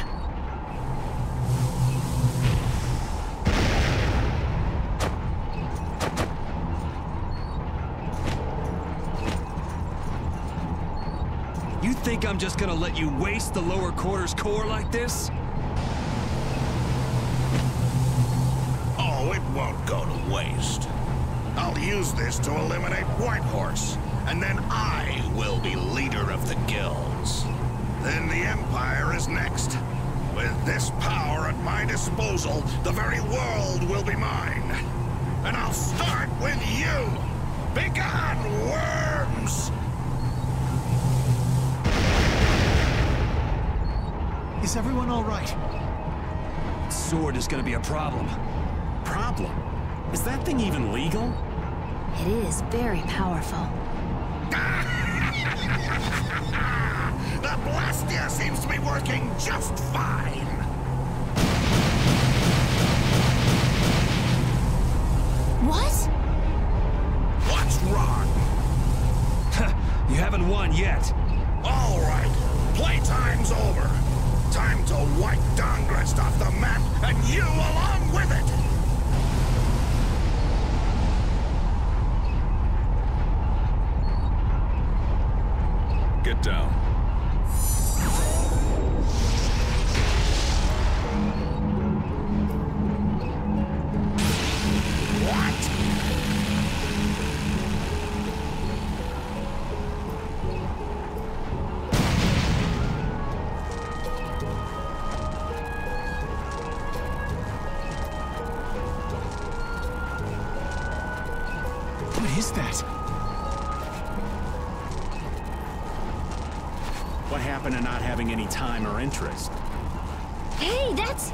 You think I'm just gonna let you waste the lower quarters core like this? Oh, it won't go to waste. I'll use this to eliminate Whitehorse, and then I will be leader of the guilds. Then the Empire is next. With this power at my disposal, the very world will be mine. And I'll start with you! Begone, worms! Is everyone all right? Sword is gonna be a problem. Problem? Is that thing even legal? It is very powerful. The Blastia seems to be working just fine. What? What's wrong? You haven't won yet. All right, playtime's over. Time to wipe Dahngrest off the map, and you along with it! Get down. What is that? What happened to not having any time or interest? Hey, that's...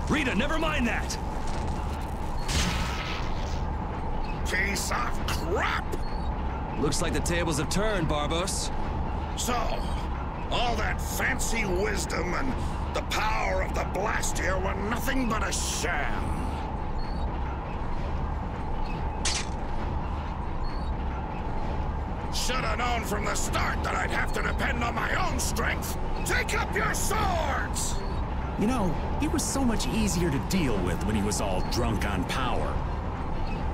Rita, never mind that! Piece of crap! Looks like the tables have turned, Barbos. So, all that fancy wisdom and the power of the Blastia were nothing but a sham. Should have known from the start that I'd have to depend on my own strength. Take up your swords! You know, he was so much easier to deal with when he was all drunk on power.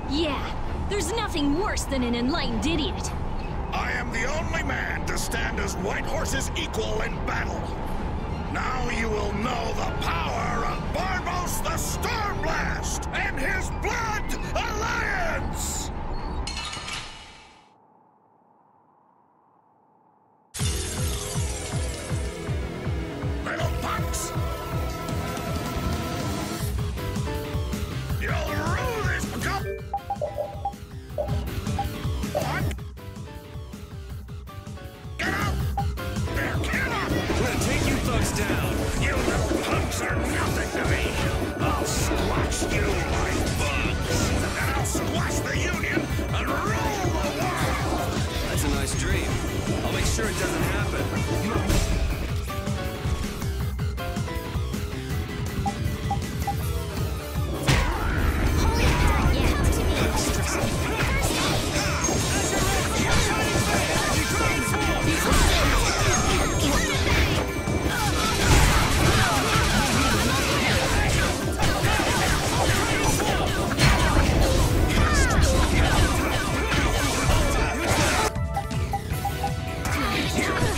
Yeah, there's nothing worse than an enlightened idiot. I am the only man to stand as Whitehorse's equal in battle. Now you will know the power of Barbos the Stormblast and his Blood Alliance! Little punks! You'll rue this cup! What? Get out! There, get up! We're gonna take you thugs down! You little punks are nothing to me! I'll squash you like bugs! And I'll squash the Union and rule the world! That's a nice dream. I'll make sure it doesn't happen. Here!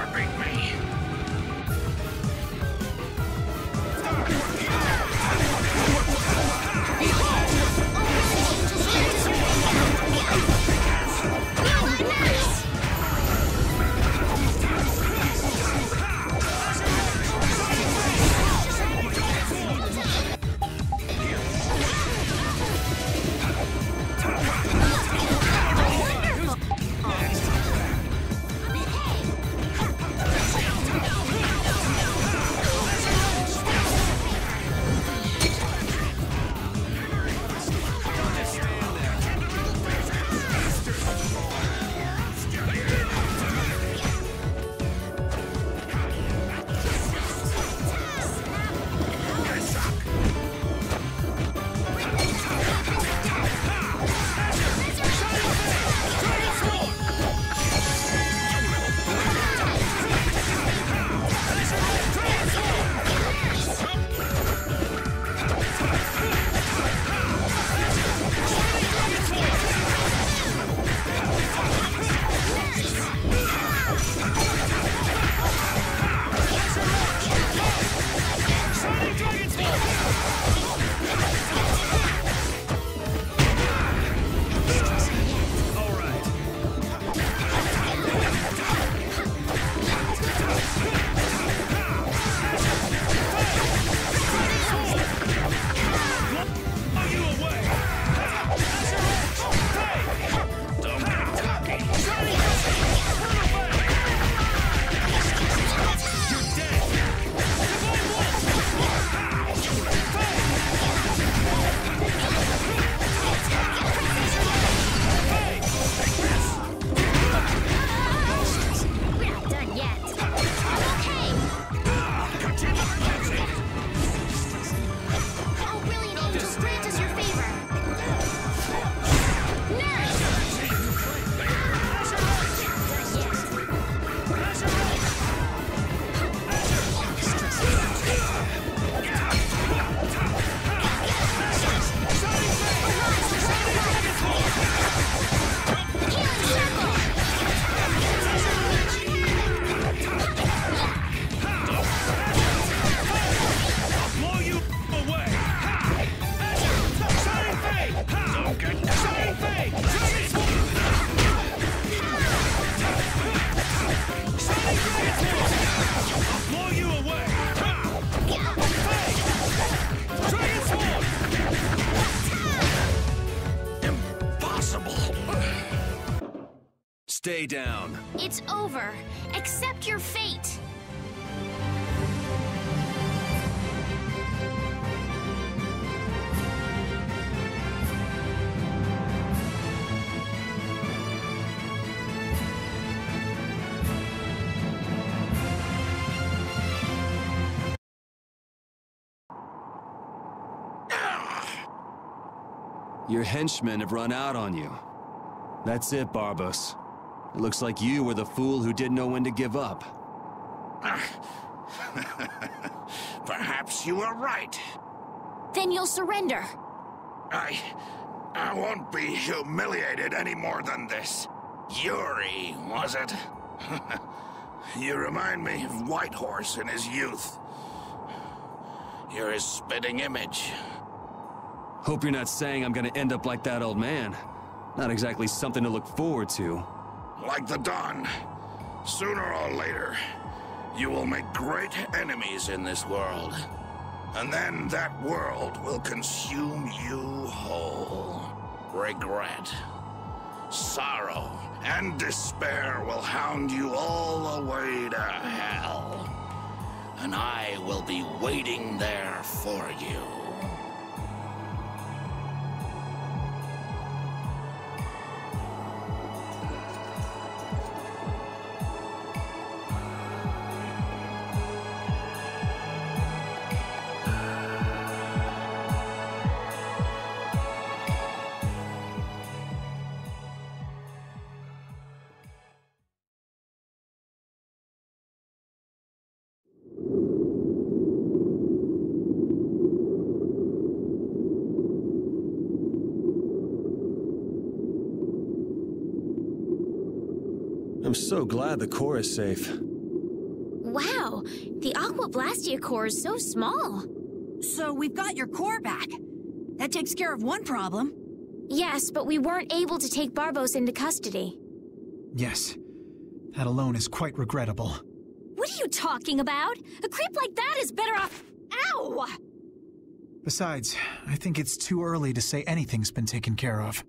never beat me. Stay down. It's over. Accept your fate. Your henchmen have run out on you. That's it, Barbos. It looks like you were the fool who didn't know when to give up. Perhaps you were right. Then you'll surrender. I won't be humiliated any more than this. Yuri, was it? You remind me of Whitehorse in his youth. You're his spitting image. Hope you're not saying I'm gonna end up like that old man. Not exactly something to look forward to. Like the Dawn. Sooner or later, you will make great enemies in this world. And then that world will consume you whole. Regret, sorrow, and despair will hound you all the way to hell. And I will be waiting there for you. I'm so glad the core is safe. Wow, the Aqua Blastia core is so small. So we've got your core back. That takes care of one problem. Yes, but we weren't able to take Barbos into custody. Yes. That alone is quite regrettable. What are you talking about? A creep like that is better off... Ow! Besides, I think it's too early to say anything's been taken care of.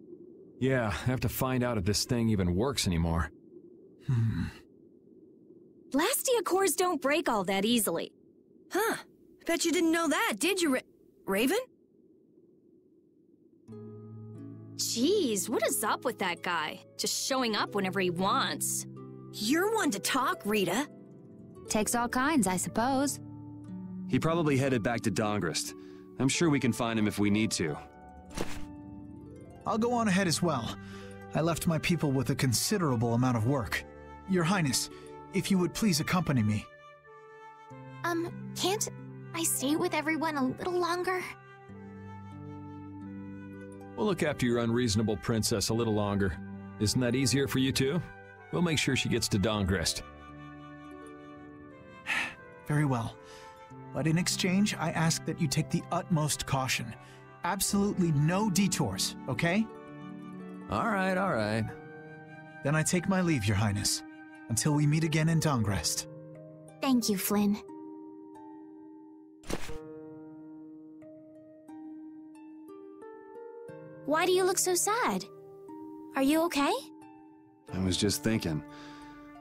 Yeah, I have to find out if this thing even works anymore. Blastia cores don't break all that easily. Huh. Bet you didn't know that, did you, Raven? Jeez, what is up with that guy? Just showing up whenever he wants. You're one to talk, Rita. Takes all kinds, I suppose. He probably headed back to Dahngrest. I'm sure we can find him if we need to. I'll go on ahead as well. I left my people with a considerable amount of work. Your Highness, if you would please accompany me. Can't I stay with everyone a little longer? We'll look after your unreasonable princess a little longer. Isn't that easier for you too? We'll make sure she gets to Dahngrest. Very well. But in exchange, I ask that you take the utmost caution. Absolutely no detours, okay? All right. Then I take my leave, Your Highness. Until we meet again in Dahngrest. Thank you, Flynn. Why do you look so sad? Are you okay? I was just thinking.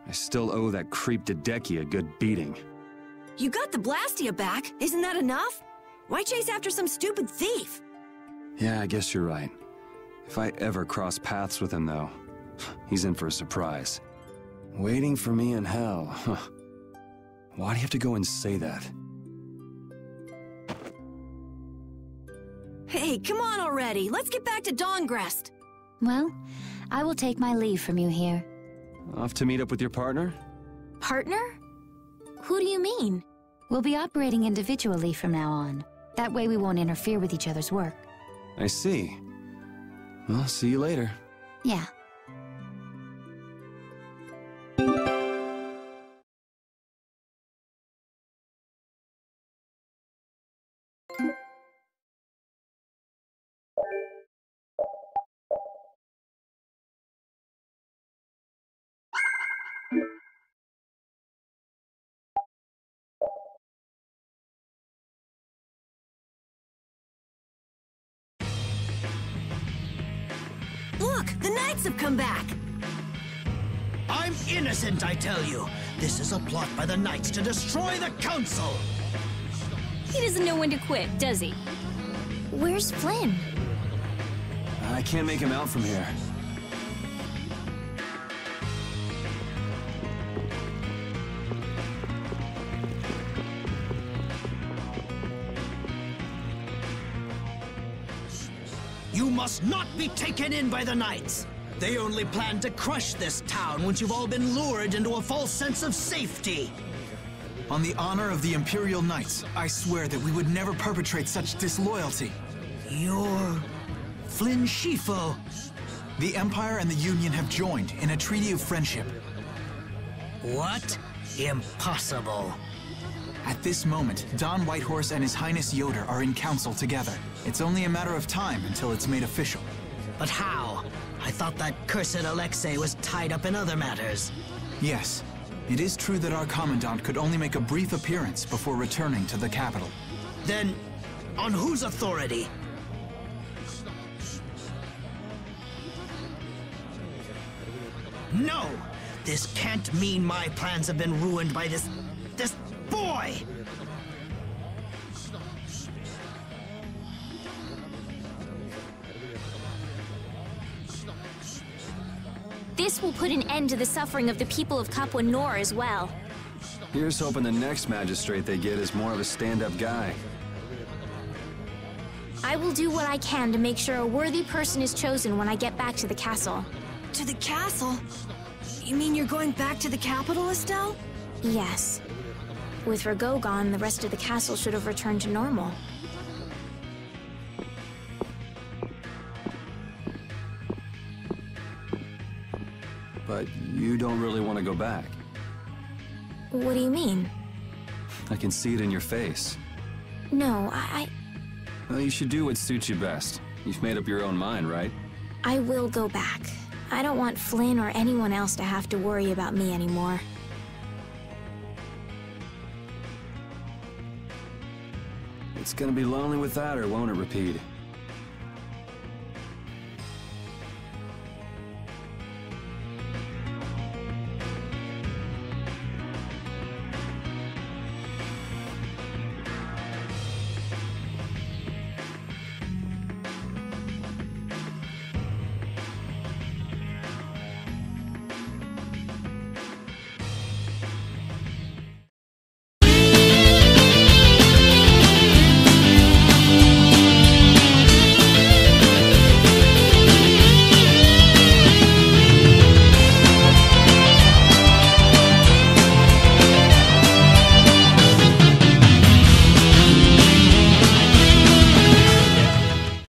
I still owe that creep Dedeki a good beating. You got the Blastia back. Isn't that enough? Why chase after some stupid thief? Yeah, I guess you're right. If I ever cross paths with him, though, he's in for a surprise. Waiting for me in hell, huh? Why do you have to go and say that? Hey, come on already. Let's get back to Dahngrest. Well, I will take my leave from you here. Off to meet up with your partner? Partner? Who do you mean? We'll be operating individually from now on. That way we won't interfere with each other's work. I see. Well, see you later. Yeah. Look, the Knights have come back. I'm innocent, I tell you. This is a plot by the Knights to destroy the Council. He doesn't know when to quit, does he? Where's Flynn? I can't make him out from here. You must not be taken in by the Knights. They only plan to crush this town once you've all been lured into a false sense of safety. On the honor of the Imperial Knights, I swear that we would never perpetrate such disloyalty. You're... Flynn Shifo. The Empire and the Union have joined in a treaty of friendship. What? Impossible. At this moment, Don Whitehorse and His Highness Yoder are in council together. It's only a matter of time until it's made official. But how? I thought that cursed Alexei was tied up in other matters. Yes. It is true that our Commandant could only make a brief appearance before returning to the capital. Then, on whose authority? No! This can't mean my plans have been ruined by this boy! This will put an end to the suffering of the people of Kapwa Nor as well. Here's hoping the next magistrate they get is more of a stand-up guy. I will do what I can to make sure a worthy person is chosen when I get back to the castle. To the castle? You mean you're going back to the capital, Estelle? Yes. With Rago gone, the rest of the castle should have returned to normal. But you don't really want to go back. What do you mean? I can see it in your face. No, Well, you should do what suits you best. You've made up your own mind, right? I will go back. I don't want Flynn or anyone else to have to worry about me anymore. It's gonna be lonely without her, won't it, Repeat?